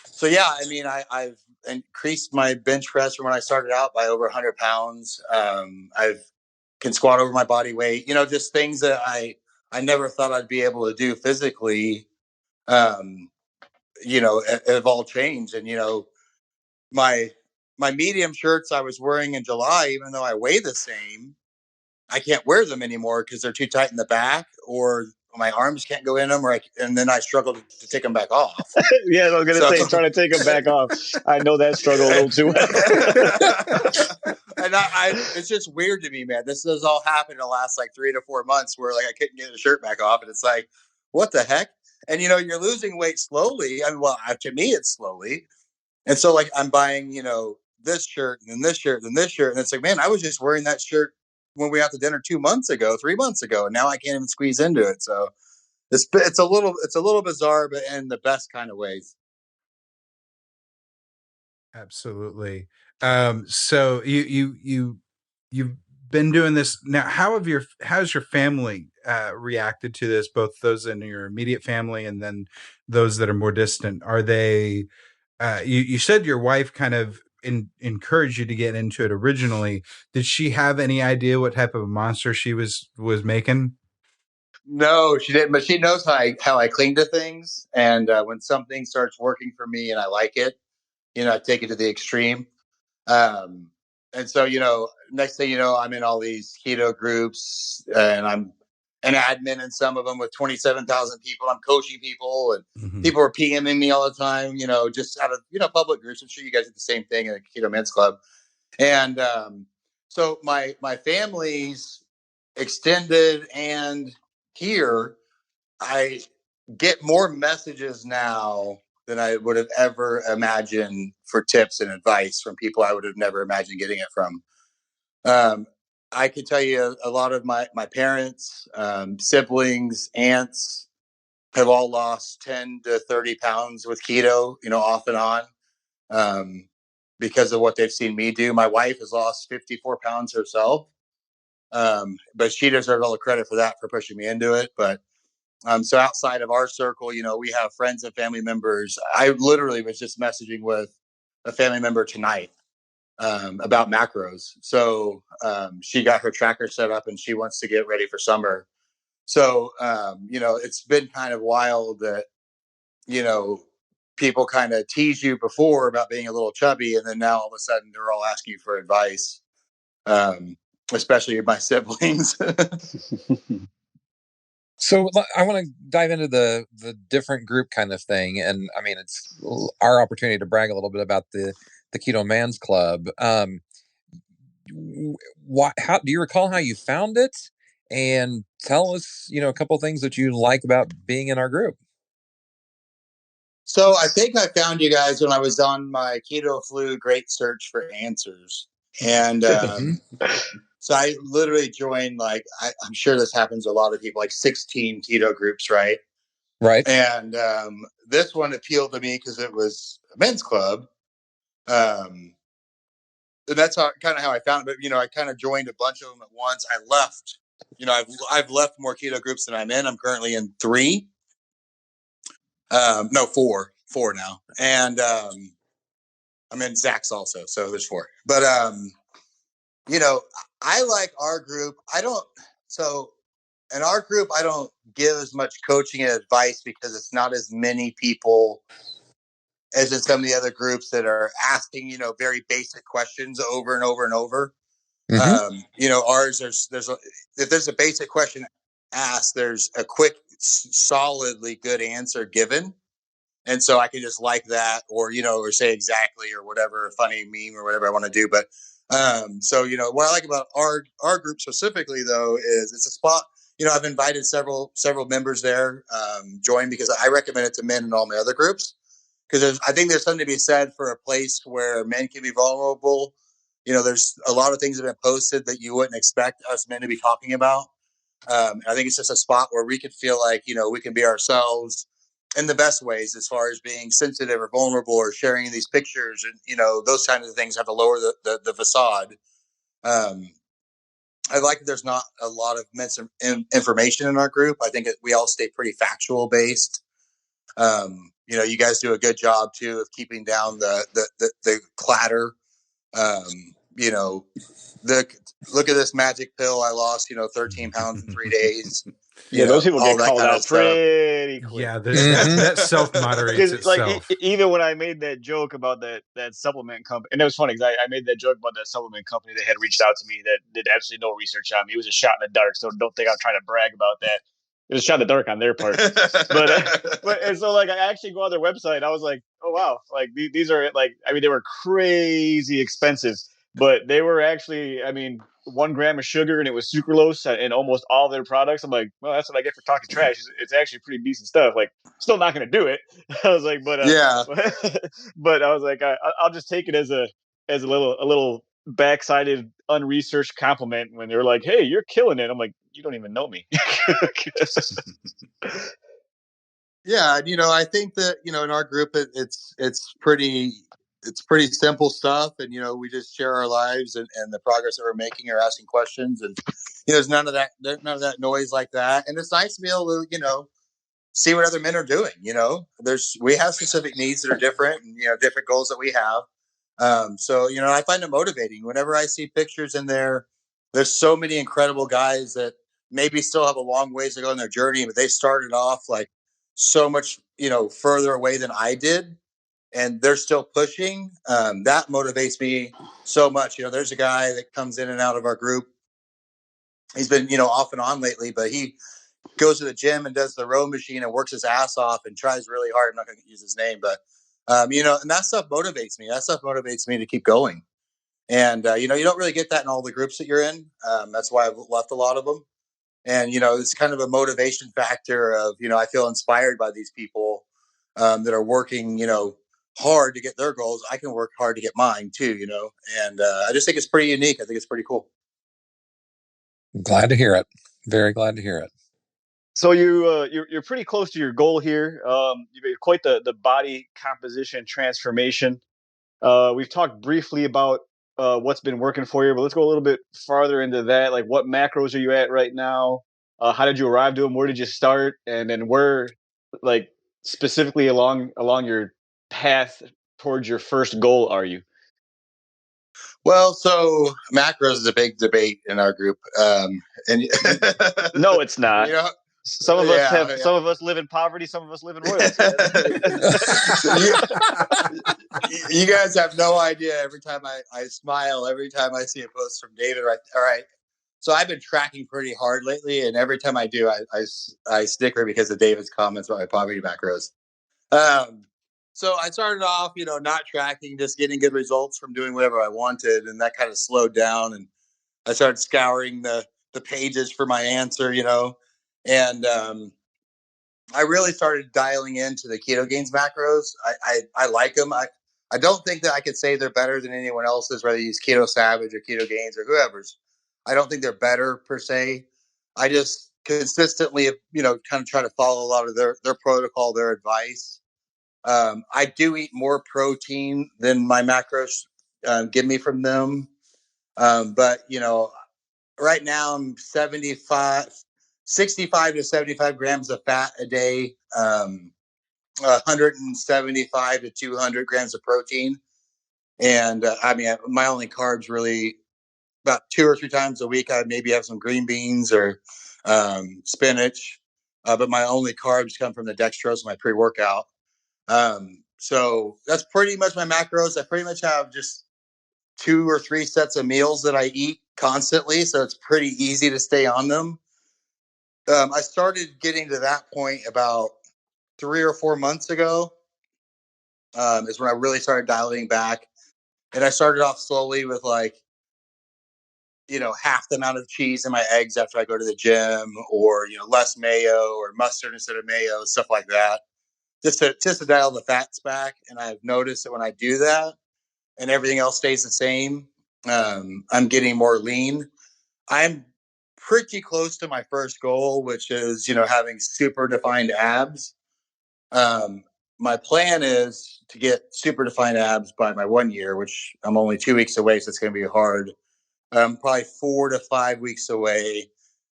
So yeah, I mean, I've increased my bench press from when I started out by over 100 pounds. I've can squat over my body weight, just things that I never thought I'd be able to do physically. Have all changed. And, my medium shirts I was wearing in July, even though I weigh the same, I can't wear them anymore because they're too tight in the back or my arms can't go in them and then I struggle to take them back off. Yeah, I was going to say, trying to take them back off. I know that struggle a little too well. And it's just weird to me, man. This has all happened in the last like 3 to 4 months where like I couldn't get the shirt back off. And it's like, what the heck? And, you're losing weight slowly. I mean, well, to me, it's slowly. And so like I'm buying, this shirt and then this shirt and this shirt. And it's like, man, I was just wearing that shirt when we were out to dinner 3 months ago, and now I can't even squeeze into it. So it's a little bizarre, but in the best kind of ways. Absolutely. So you you've been doing this now. How's your family reacted to this? Both those in your immediate family and then those that are more distant. Are they? You said your wife kind of encouraged you to get into it originally. Did she have any idea what type of a monster she was making? No, she didn't, but she knows how I cling to things. And when something starts working for me and I like it, I take it to the extreme. Um, and so, next thing you know, I'm in all these keto groups and I'm an admin in some of them with 27,000 people. I'm coaching people and people are PMing me all the time, just out of, public groups. I'm sure you guys did the same thing in the Keto Men's Club. And so my family's extended and here, I get more messages now than I would have ever imagined for tips and advice from people I would have never imagined getting it from. I could tell you a lot of my parents, siblings, aunts have all lost 10 to 30 pounds with keto, off and on, because of what they've seen me do. My wife has lost 54 pounds herself, but she deserves all the credit for that, for pushing me into it. But so outside of our circle, we have friends and family members. I literally was just messaging with a family member tonight about macros. So she got her tracker set up and she wants to get ready for summer. So, it's been kind of wild that, people kind of tease you before about being a little chubby. And then now all of a sudden they're all asking you for advice, especially my siblings. So I want to dive into the different group kind of thing, and I mean it's our opportunity to brag a little bit about the Keto Man's Club. How do you recall how you found it? And tell us, a couple of things that you like about being in our group. So I think I found you guys when I was on my Keto Flu Great Search for Answers, and so I literally joined, I'm sure this happens to a lot of people, like 16 keto groups, right? Right. And this one appealed to me because it was a men's club. And that's kind of how I found it. But, I kind of joined a bunch of them at once. I left, I've left more keto groups than I'm in. I'm currently in 3. No, 4 now. And I'm in Zach's also. So there's 4. But, I like our group. In our group, I don't give as much coaching and advice because it's not as many people as in some of the other groups that are asking, very basic questions over and over and over. Ours, if there's a basic question asked, there's a quick, solidly good answer given. And so I can just like that or say exactly or whatever, funny meme or whatever I want to do. But so, what I like about our group specifically, though, is it's a spot. I've invited several members there join because I recommend it to men in all my other groups. Because I think there's something to be said for a place where men can be vulnerable. There's a lot of things that have been posted that you wouldn't expect us men to be talking about. I think it's just a spot where we can feel like, we can be ourselves in the best ways as far as being sensitive or vulnerable or sharing these pictures. And, those kinds of things have to lower the facade. I like that there's not a lot of information in our group. I think we all stay pretty factual based. You guys do a good job too of keeping down the clatter. Look at this magic pill. I lost, 13 pounds in 3 days. Those people get called out pretty quick. Yeah, that self-moderates itself. Even when I made that joke about that supplement company, and it was funny because I made that joke about that supplement company that had reached out to me that did absolutely no research on me. It was a shot in the dark, so don't think I'm trying to brag about that. It was a shot in the dark on their part. And so I actually go on their website and I was like, oh wow, these are they were crazy expensive, but they were actually, 1 gram of sugar and it was sucralose in almost all their products. I'm like, well, that's what I get for talking trash. It's actually pretty decent stuff. Still not going to do it. I was like, but yeah, but I was like, I'll just take it as a little backsided, unresearched compliment when they're like, hey, you're killing it. I'm like, you don't even know me. Yeah. I think that, in our group, it's pretty it's pretty simple stuff. And, we just share our lives and the progress that we're making or asking questions. And, there's none of that noise like that. And it's nice to be able to, see what other men are doing. We have specific needs that are different and, different goals that we have. So, I find it motivating whenever I see pictures in there. There's so many incredible guys that maybe still have a long ways to go in their journey, but they started off like so much, further away than I did. And they're still pushing. That motivates me so much. There's a guy that comes in and out of our group. He's been, off and on lately, but he goes to the gym and does the row machine and works his ass off and tries really hard. I'm not going to use his name, but, and that stuff motivates me. That stuff motivates me to keep going. And, you don't really get that in all the groups that you're in. That's why I've left a lot of them. And, it's kind of a motivation factor of, I feel inspired by these people that are working, hard to get their goals. I can work hard to get mine too, and I just think it's pretty unique. I think it's pretty cool. Glad to hear it. Very glad to hear it. So you're pretty close to your goal here. You've made quite the body composition transformation. We've talked briefly about what's been working for you, but let's go a little bit farther into that. Like, what macros are you at right now? How did you arrive to them? Where did you start? And then where, like, specifically along your path towards your first goal are you? Well, so macros is a big debate in our group, and no, it's not. Some of us live in poverty. Some of us live in royalty. You guys have no idea. Every time I smile, every time I see a post from David, right? All right. So I've been tracking pretty hard lately, and every time I do, I snicker because of David's comments about my poverty macros. So I started off, not tracking, just getting good results from doing whatever I wanted, and that kind of slowed down. And I started scouring the pages for my answer, and I really started dialing into the Keto Gains macros. I like them. I don't think that I could say they're better than anyone else's, whether you use Keto Savage or Keto Gains or whoever's. I don't think they're better per se. I just consistently, kind of try to follow a lot of their protocol, their advice. I do eat more protein than my macros give me from them. But, right now I'm 65 to 75 grams of fat a day, 175 to 200 grams of protein. And my only carbs really about 2 or 3 times a week. I maybe have some green beans or spinach, but my only carbs come from the dextrose, my pre-workout. So that's pretty much my macros. I pretty much have just 2 or 3 sets of meals that I eat constantly. So it's pretty easy to stay on them. I started getting to that point about 3 or 4 months ago, is when I really started dialing back. And I started off slowly with half the amount of cheese in my eggs after I go to the gym, or, less mayo or mustard instead of mayo, stuff like that. Just to dial the fats back. And I've noticed that when I do that and everything else stays the same, I'm getting more lean. I'm pretty close to my first goal, which is, having super defined abs. My plan is to get super defined abs by my 1 year, which I'm only 2 weeks away. So it's going to be hard. Probably 4 to 5 weeks away.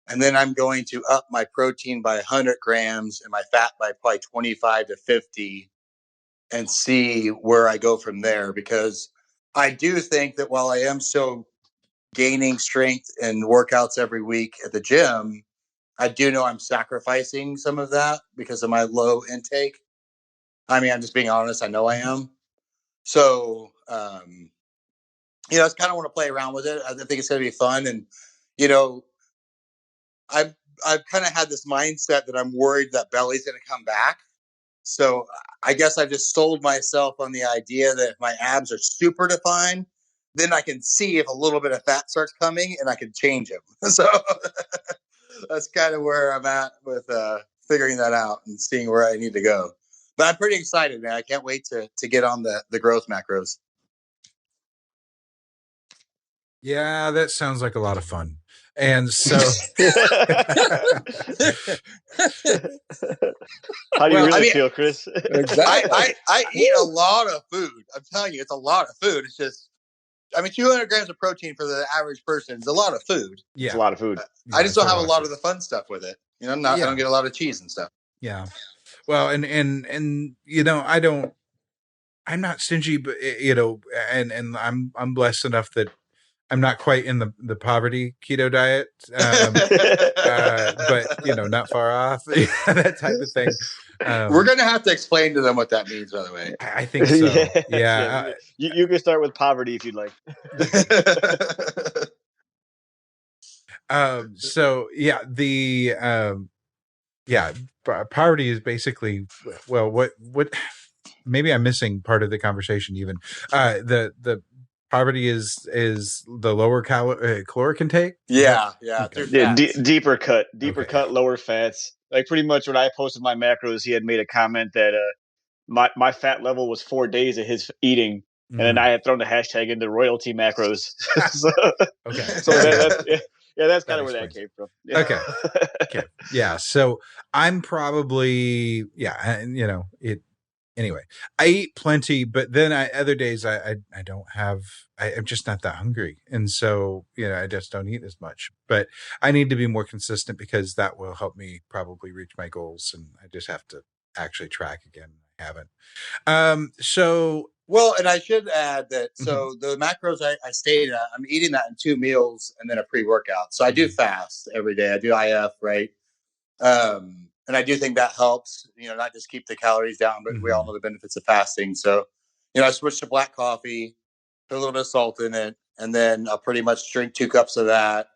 And then I'm going to up my protein by 100 grams and my fat by probably 25 to 50 and see where I go from there. Because I do think that while I am still gaining strength and workouts every week at the gym, I do know I'm sacrificing some of that because of my low intake. I'm just being honest. I know I am. So, I just kind of want to play around with it. I think it's going to be fun. And, I've kind of had this mindset that I'm worried that belly's going to come back. So I guess I've just sold myself on the idea that if my abs are super defined, then I can see if a little bit of fat starts coming and I can change them. So that's kind of where I'm at with figuring that out and seeing where I need to go. But I'm pretty excited, man. I can't wait to get on the growth macros. Yeah, that sounds like a lot of fun. And so, how do you Well, really feel, Chris? Exactly. I eat a lot of food. I'm telling you, it's a lot of food. It's just, 200 grams of protein for the average person is a lot of food. It's a lot of food. I just don't have a lot of the fun stuff with it. I don't get a lot of cheese and stuff. Yeah. Well, and I'm not stingy, but and I'm blessed enough that I'm not quite in the poverty keto diet, but not far off, that type of thing. We're gonna have to explain to them what that means, by the way. I think so. Yeah. You can start with poverty if you'd like. So yeah, poverty is basically, well, what maybe I'm missing part of the conversation even. The poverty is the lower caloric intake. Yeah. Okay. Deeper cut, lower fats. Like pretty much when I posted my macros, he had made a comment that my fat level was 4 days of his eating, and then I had thrown the hashtag into royalty macros. So that's kind of where that came from. Yeah. Okay. Yeah. So I'm probably, anyway, I eat plenty, but then other days I don't have, I'm just not that hungry. And so, I just don't eat as much, but I need to be more consistent because that will help me probably reach my goals. And I just have to actually track again. I haven't. Well, and I should add that, so the macros I stated, I'm eating that in 2 meals and then a pre-workout. So I do fast every day. I do IF, right? And I do think that helps, not just keep the calories down, but we all know the benefits of fasting. So, I switched to black coffee, put a little bit of salt in it, and then I'll pretty much drink 2 cups of that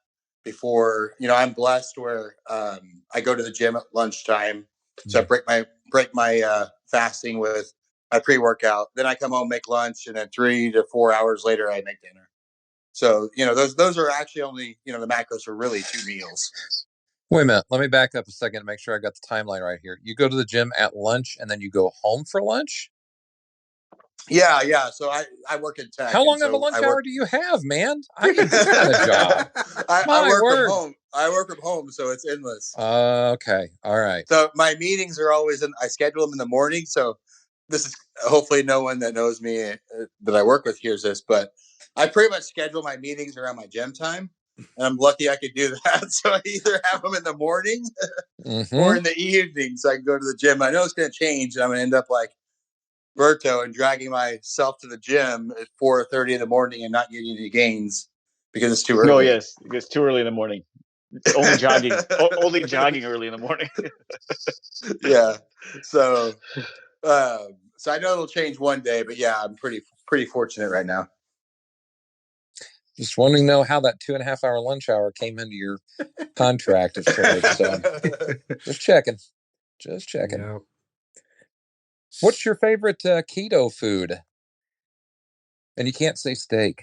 before, I'm blessed where I go to the gym at lunchtime. So I break my fasting with my pre-workout. Then I come home, make lunch, and then 3 to 4 hours later, I make dinner. So, those are actually only, the macros are really 2 meals. Wait a minute. Let me back up a second to make sure I got the timeline right here. You go to the gym at lunch and then you go home for lunch? Yeah. So I work in tech. How long of a lunch hour do you have, man? I need this kind of job. I work from home. I work from home, so it's endless. Okay. All right. So my meetings are always I schedule them in the morning. So this is hopefully no one that knows me that I work with hears this, but I pretty much schedule my meetings around my gym time. And I'm lucky I could do that. So I either have them in the morning or in the evening so I can go to the gym. I know it's going to change. And I'm going to end up like Berto and dragging myself to the gym at 4:30 in the morning and not getting any gains because it's too early. Oh, yes. It's too early in the morning. Only jogging. Only jogging early in the morning. Yeah. So I know it'll change one day, but yeah, I'm pretty fortunate right now. Just wanting to know how that 2.5 hour lunch hour came into your contract of sorts. So just checking. Yeah. What's your favorite keto food? And you can't say steak.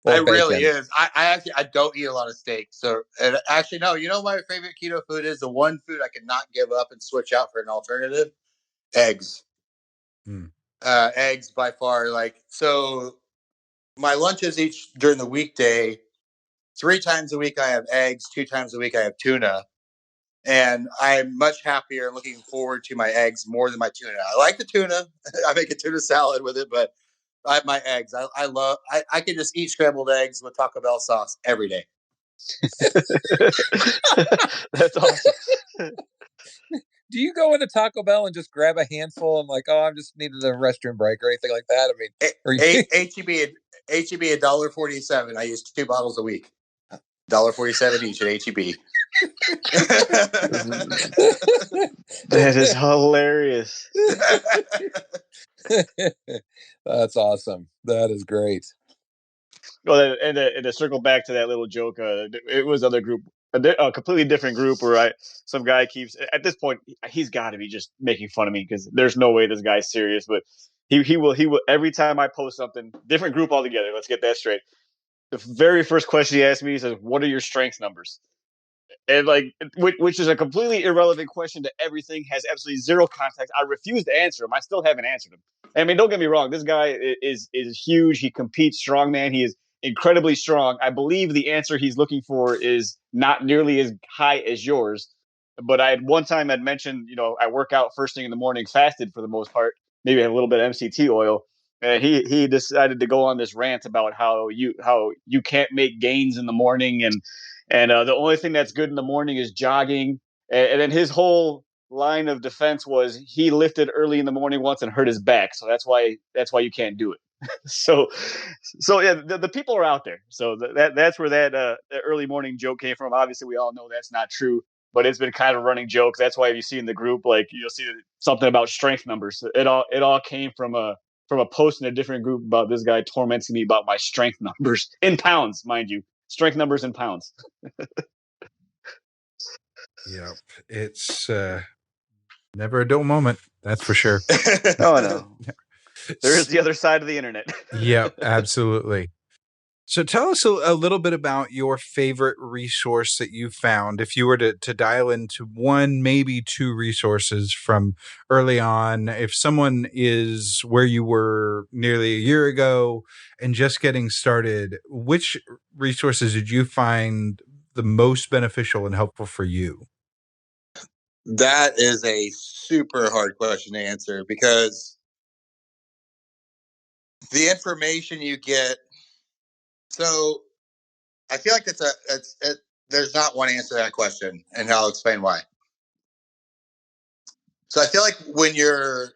It really is. I don't eat a lot of steak. So actually, no. My favorite keto food is the one food I could not give up and switch out for an alternative: eggs. Eggs by far. So my lunches each during the weekday, 3 times a week I have eggs, 2 times a week I have tuna. And I'm much happier and looking forward to my eggs more than my tuna. I like the tuna. I make a tuna salad with it, but I have my eggs. I can just eat scrambled eggs with Taco Bell sauce every day. That's awesome. Do you go into Taco Bell and just grab a handful and I'm just needed a restroom break or anything like that? I mean, HEB $1.47. I use 2 bottles a week. $1.47 each at HEB. That is hilarious. That's awesome. That is great. Well, and to circle back to that little joke, it was other group, a completely different group where some guy keeps, at this point, he's got to be just making fun of me because there's no way this guy's serious, but he will every time I post something, different group altogether. Let's get that straight. The very first question he asked me, he says, "What are your strength numbers?" And which is a completely irrelevant question to everything, has absolutely zero context. I refuse to answer him. I still haven't answered him. I mean, don't get me wrong. This guy is huge. He competes strongman. He is incredibly strong. I believe the answer he's looking for is not nearly as high as yours. But I had one time I'd mentioned, I work out first thing in the morning, fasted for the most part, maybe have a little bit of MCT oil. And he decided to go on this rant about how you can't make gains in the morning, and the only thing that's good in the morning is jogging. And then his whole line of defense was he lifted early in the morning once and hurt his back, so that's why you can't do it. so yeah, the people are out there. So that's where that early morning joke came from. Obviously, we all know that's not true, but it's been kind of a running joke. That's why if you see in the group, like you'll see something about strength numbers. It all came from a post in a different group about this guy tormenting me about my strength numbers in pounds, mind you, strength numbers in pounds. Yep, it's never a dull moment. That's for sure. Oh no, there is the other side of the internet. Yep, absolutely. So tell us a little bit about your favorite resource that you found. If you were to dial into one, maybe two resources from early on, if someone is where you were nearly a year ago and just getting started, which resources did you find the most beneficial and helpful for you? That is a super hard question to answer because the information you get. So I feel like there's not one answer to that question, and I'll explain why. So I feel like when you're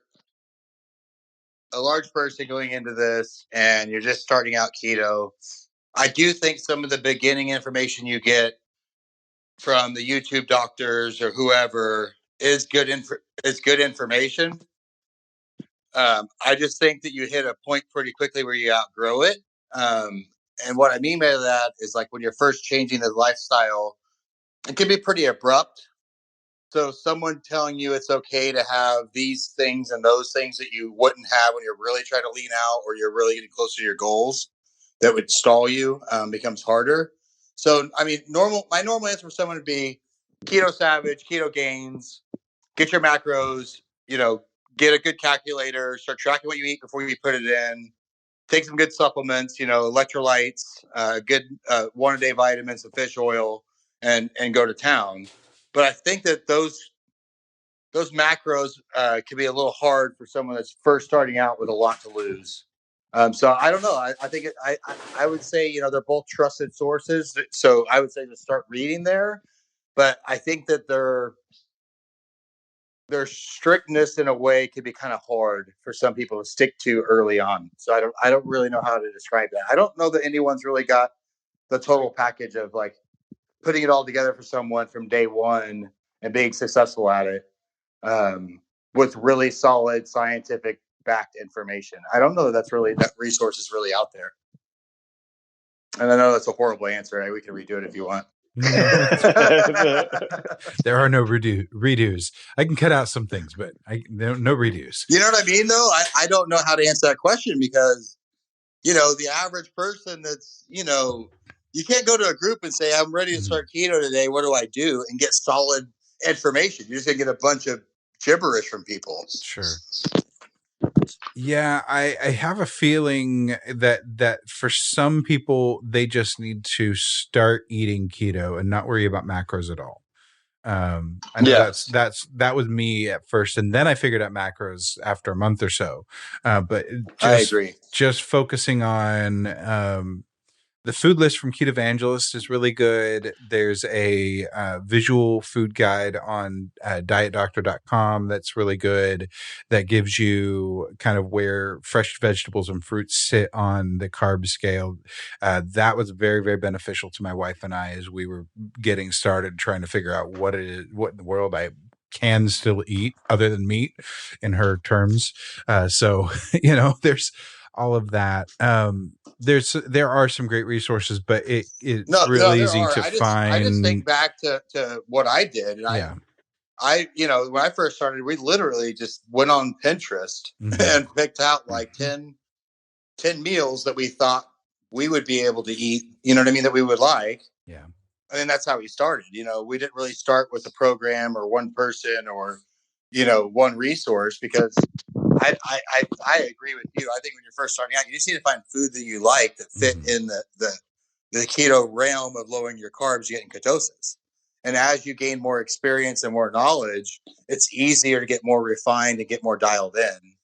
a large person going into this and you're just starting out keto, I do think some of the beginning information you get from the YouTube doctors or whoever is good information. I just think that you hit a point pretty quickly where you outgrow it. And what I mean by that is like when you're first changing the lifestyle, it can be pretty abrupt. So someone telling you it's okay to have these things and those things that you wouldn't have when you're really trying to lean out or you're really getting closer to your goals that would stall you becomes harder. So, I mean, my normal answer for someone would be Keto Savage, Keto Gains, get your macros, get a good calculator, start tracking what you eat before you put it in, take some good supplements, electrolytes, good 1-a-day vitamins, some fish oil, and go to town. But I think that those macros can be a little hard for someone that's first starting out with a lot to lose. So I don't know. I think I would say, they're both trusted sources. So I would say to start reading there. But I think that their strictness in a way can be kind of hard for some people to stick to early on. So I don't really know how to describe that. I don't know that anyone's really got the total package of like putting it all together for someone from day one and being successful at it with really solid scientific backed information. I don't know that resource is really out there. And I know that's a horrible answer. We can redo it if you want. No, there are no redos. I can cut out some things, but no redos. You know what I mean, though? I don't know how to answer that question because, the average person that's, you can't go to a group and say, I'm ready to start keto today. What do I do? And get solid information. You're just going to get a bunch of gibberish from people. Sure. Yeah, I have a feeling that for some people, they just need to start eating keto and not worry about macros at all. I know that was me at first, and then I figured out macros after a month or so. But I agree. Just focusing on the food list from Keto Evangelist is really good. There's a visual food guide on dietdoctor.com that's really good. That gives you kind of where fresh vegetables and fruits sit on the carb scale. That was very, very beneficial to my wife and I as we were getting started trying to figure out what in the world I can still eat other than meat in her terms. So, there's all of that. There are some great resources, but it's really easy to find. I just think back to what I did. And I when I first started, we literally just went on Pinterest and picked out like 10 meals that we thought we would be able to eat, you know what I mean, that we would like. Yeah. And that's how we started. We didn't really start with a program or one person or, one resource because I agree with you. I think when you're first starting out, you just need to find food that you like that fit in the keto realm of lowering your carbs, getting ketosis. And as you gain more experience and more knowledge, it's easier to get more refined and get more dialed in.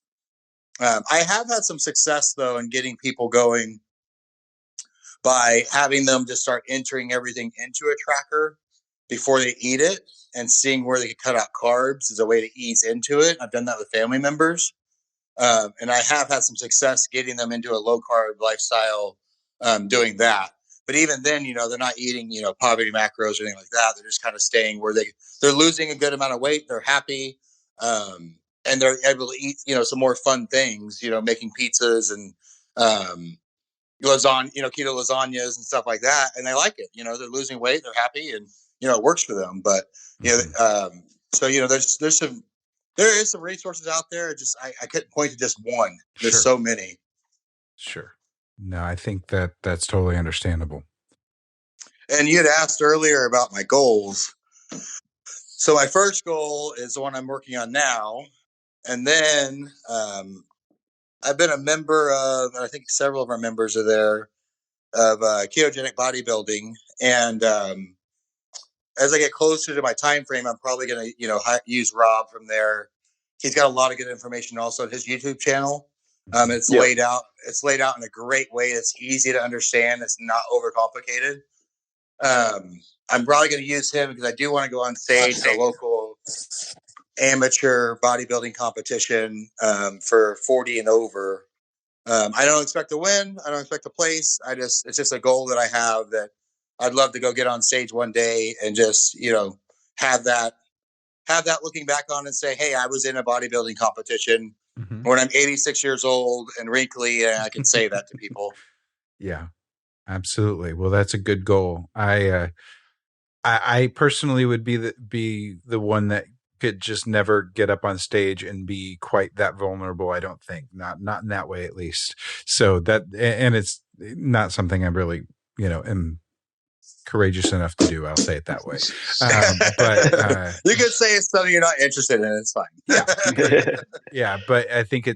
I have had some success, though, in getting people going by having them just start entering everything into a tracker before they eat it and seeing where they can cut out carbs as a way to ease into it. I've done that with family members. And I have had some success getting them into a low carb lifestyle doing that. But even then, they're not eating, poverty macros or anything like that. They're just kind of staying where they're losing a good amount of weight. They're happy. And they're able to eat, some more fun things, making pizzas and lasagna, keto lasagnas and stuff like that. And they like it. They're losing weight. They're happy and, it works for them. But, so, there is some resources out there. Just I couldn't point to just one. There's so many. Sure. No, I think that's totally understandable. And you had asked earlier about my goals. So my first goal is the one I'm working on now. And then I've been a member of, I think several of our members are there, of ketogenic bodybuilding. And as I get closer to my time frame, I'm probably going to, use Rob from there. He's got a lot of good information also on his YouTube channel. It's laid out. It's laid out in a great way. It's easy to understand. It's not overcomplicated. I'm probably going to use him because I do want to go on stage at a local amateur bodybuilding competition for 40 and over. I don't expect to win. I don't expect to place. It's just a goal that I have that I'd love to go get on stage one day and just, have that looking back on and say, hey, I was in a bodybuilding competition when I'm 86 years old and wrinkly, and I can say that to people. Yeah, absolutely. Well, that's a good goal. I personally would be the one that could just never get up on stage and be quite that vulnerable. I don't think not in that way, at least. So and it's not something I really, am courageous enough to do. I'll say it that way. But you can say it's something you're not interested in. It's fine. Yeah. Yeah. But I think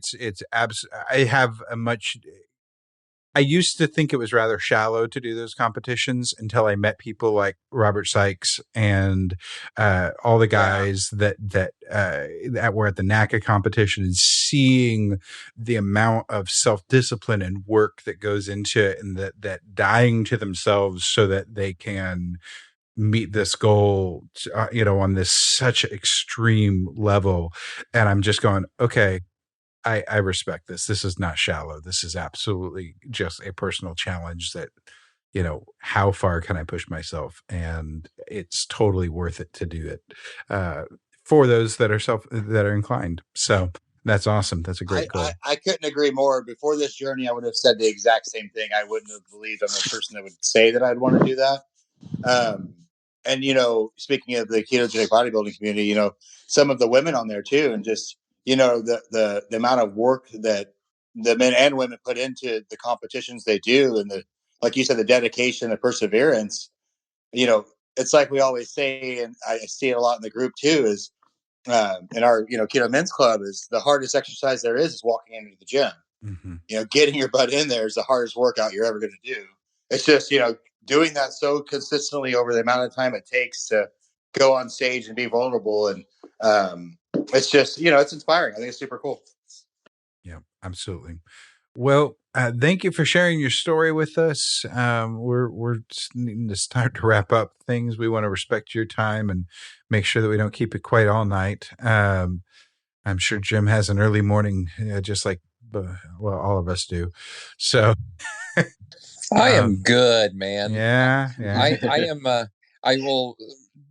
I used to think it was rather shallow to do those competitions until I met people like Robert Sykes and all the guys that were at the NACA competition, and seeing the amount of self-discipline and work that goes into it, and that dying to themselves so that they can meet this goal, on this such extreme level. And I'm just going, okay, I respect this. This is not shallow. This is absolutely just a personal challenge that, how far can I push myself? And it's totally worth it to do it for those that are inclined. So that's awesome. That's a great goal. I couldn't agree more. Before this journey, I would have said the exact same thing. I wouldn't have believed I'm the person that would say that I'd want to do that. And, speaking of the ketogenic bodybuilding community, some of the women on there too, and just, the amount of work that the men and women put into the competitions they do, and like you said, the dedication, the perseverance, it's like we always say, and I see it a lot in the group too, is in our, keto men's club, is the hardest exercise there is walking into the gym. Getting your butt in there is the hardest workout you're ever going to do. It's just, doing that so consistently over the amount of time it takes to go on stage and be vulnerable. And it's just, it's inspiring. I think it's super cool. Yeah, absolutely. Well, thank you for sharing your story with us. We're needing to start to wrap up things. We want to respect your time and make sure that we don't keep it quite all night. I'm sure Jim has an early morning, just like, all of us do. So I am good, man. Yeah. I am. I will.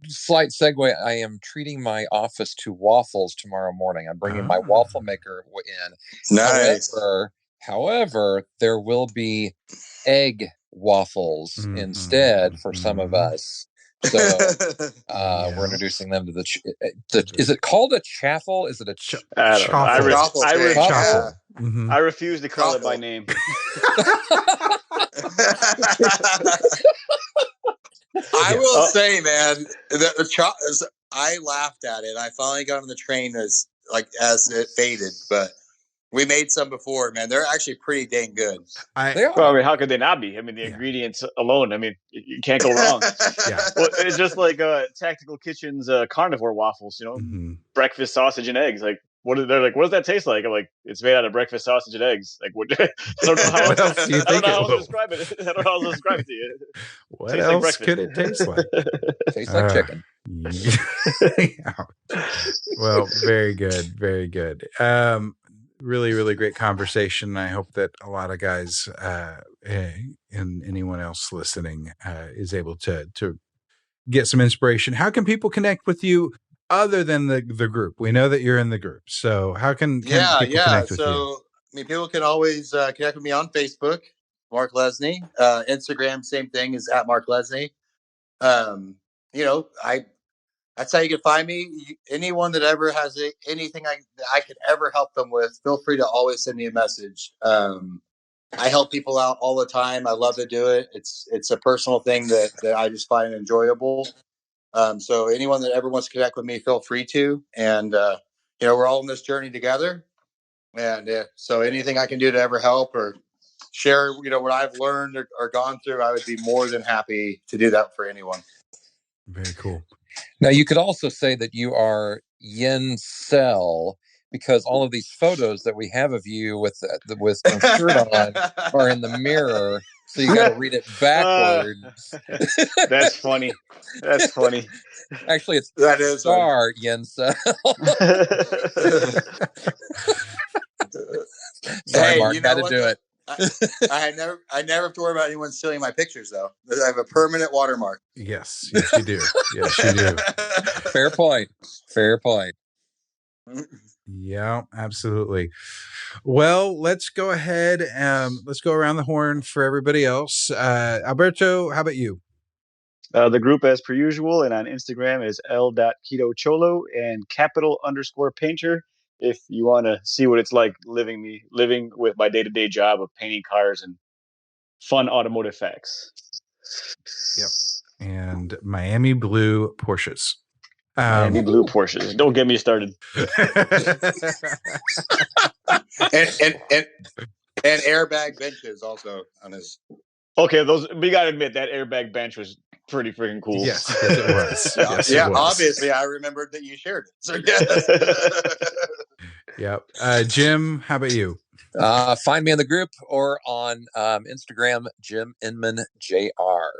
Slight segue. I am treating my office to waffles tomorrow morning. I'm bringing my waffle maker in. Nice. However, there will be egg waffles instead for some of us. So we're introducing them to is it called a chaffle? Is it a chaffle? I refuse to call it by name. I will say, man, I laughed at it. I finally got on the train as it faded, but We made some before, man. They're actually pretty dang good. They are. Well, I mean, how could they not be? I mean, the ingredients alone. I mean, you can't go wrong. Yeah. Well, it's just like Tactical Kitchen's carnivore waffles. Breakfast sausage and eggs. Like, they're like? What does that taste like? I'm like, it's made out of breakfast sausage and eggs. Like, what? I don't know how What else do you think else it to will? describe it. I don't know how else to describe it to you. What Tastes else like could it taste like? Tastes like chicken. Yeah. Well, very good. Very good. Really, really great conversation. I hope that a lot of guys and anyone else listening is able to get some inspiration. How can people connect with you other than the group? We know that you're in the group. So how can people connect with you? So, I mean, people can always connect with me on Facebook, Mark Lesney. Instagram, same thing, is at Mark Lesney. That's how you can find me. Anyone that ever has anything I could ever help them with, feel free to always send me a message. I help people out all the time. I love to do it. It's a personal thing that I just find enjoyable. So anyone that ever wants to connect with me, feel free to. And we're all in this journey together. And so anything I can do to ever help or share, what I've learned or gone through, I would be more than happy to do that for anyone. Very cool. Now, you could also say that you are Yin Cell, because all of these photos that we have of you with no shirt on are in the mirror. So you got to read it backwards. That's funny. That's funny. Actually, it's that is Star Yin Cell. Sorry, Mark, got to do it. I never have to worry about anyone stealing my pictures, though. I have a permanent watermark. Yes, you do. Yes, you do. Fair point. Yeah, absolutely. Well, let's go ahead. Let's go around the horn for everybody else. Alberto, how about you? The group, as per usual, and on Instagram is l.ketocholo and _painter. If you want to see what it's like living with my day-to-day job of painting cars and fun automotive facts. Yep. And Miami Blue Porsches. Miami Blue Porsches. Don't get me started. and airbag benches also on his. Okay, we gotta admit that airbag bench was pretty freaking cool. Yes, it was. Yes, yeah, it was. Obviously, I remembered that you shared it. So yes. Yep. Jim, how about you? Find me in the group or on Instagram, Jim Inman JR.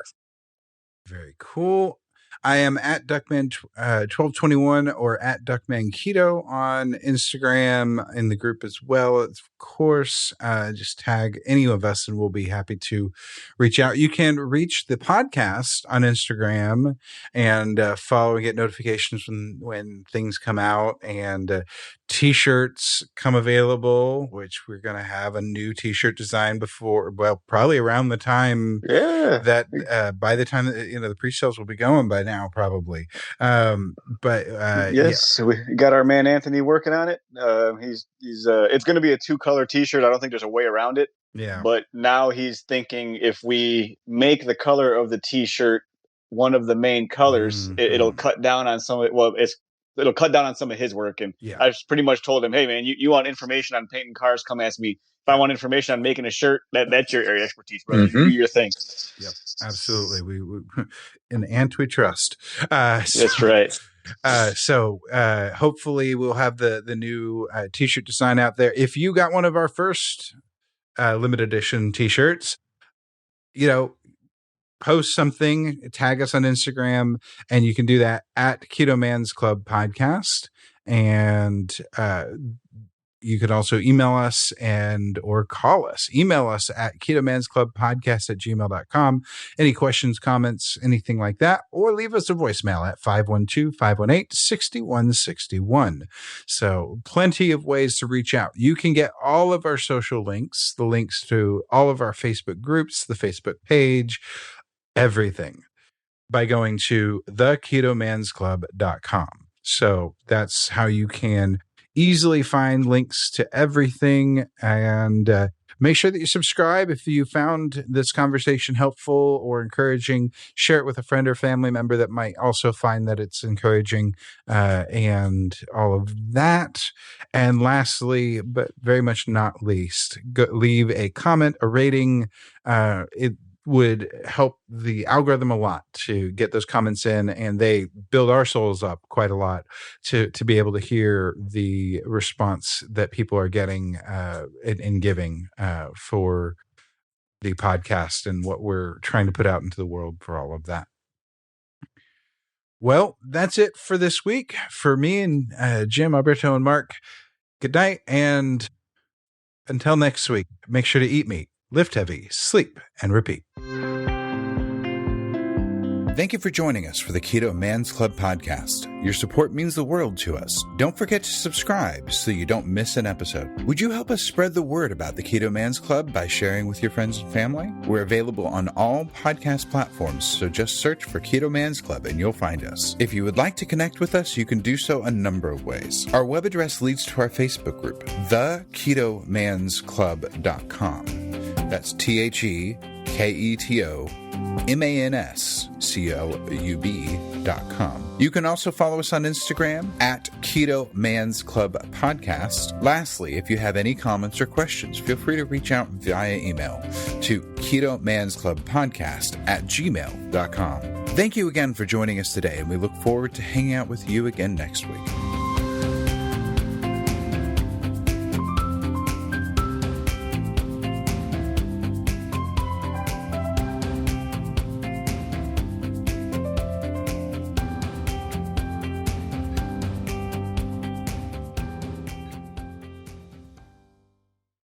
Very cool. I am at Duckman1221 or at Duckman Keto on Instagram, in the group as well. Of course, just tag any of us and we'll be happy to reach out. You can reach the podcast on Instagram and follow and get notifications when things come out, and t-shirts come available, which we're going to have a new t-shirt design probably around the time that by the time the pre-sales will be going by now, probably. Yes, we got our man Anthony working on it. He's it's going to be a 2-color t-shirt. I don't think there's a way around it. Yeah. But now he's thinking if we make the color of the t-shirt one of the main colors, it'll cut down on some of it. Well, it'll cut down on some of his work. And I've pretty much told him, hey, man, you want information on painting cars, come ask me. If I want information on making a shirt, that's your area of expertise, brother. Do your thing. Yep, absolutely. We in Ant we trust. That's right. So hopefully we'll have the new t-shirt design out there. If you got one of our first limited edition t-shirts, post something, tag us on Instagram, and you can do that at Keto Man's Club Podcast. And you can also email us or call us. Email us at ketomansclubpodcast@gmail.com. Any questions, comments, anything like that, or leave us a voicemail at 512-518-6161. So plenty of ways to reach out. You can get all of our social links, the links to all of our Facebook groups, the Facebook page, everything, by going to theketomansclub.com. So that's how you can easily find links to everything. And make sure that you subscribe if you found this conversation helpful or encouraging. Share it with a friend or family member that might also find that it's encouraging, and all of that. And lastly, but very much not least, leave a comment, a rating. It would help the algorithm a lot to get those comments in, and they build our souls up quite a lot to be able to hear the response that people are getting and giving for the podcast and what we're trying to put out into the world for all of that. Well, that's it for this week. For me and Jim, Alberto, and Mark, good night. And until next week, make sure to eat meat, lift heavy, sleep, and repeat. Thank you for joining us for the Keto Man's Club podcast. Your support means the world to us. Don't forget to subscribe so you don't miss an episode. Would you help us spread the word about the Keto Man's Club by sharing with your friends and family? We're available on all podcast platforms, so just search for Keto Man's Club and you'll find us. If you would like to connect with us, you can do so a number of ways. Our web address leads to our Facebook group, theketomansclub.com. That's TheKetoMansClub.com. You can also follow us on Instagram at Keto Man's Club Podcast. Lastly, if you have any comments or questions, feel free to reach out via email to KetoMansClubPodcast@gmail.com. Thank you again for joining us today, and we look forward to hanging out with you again next week.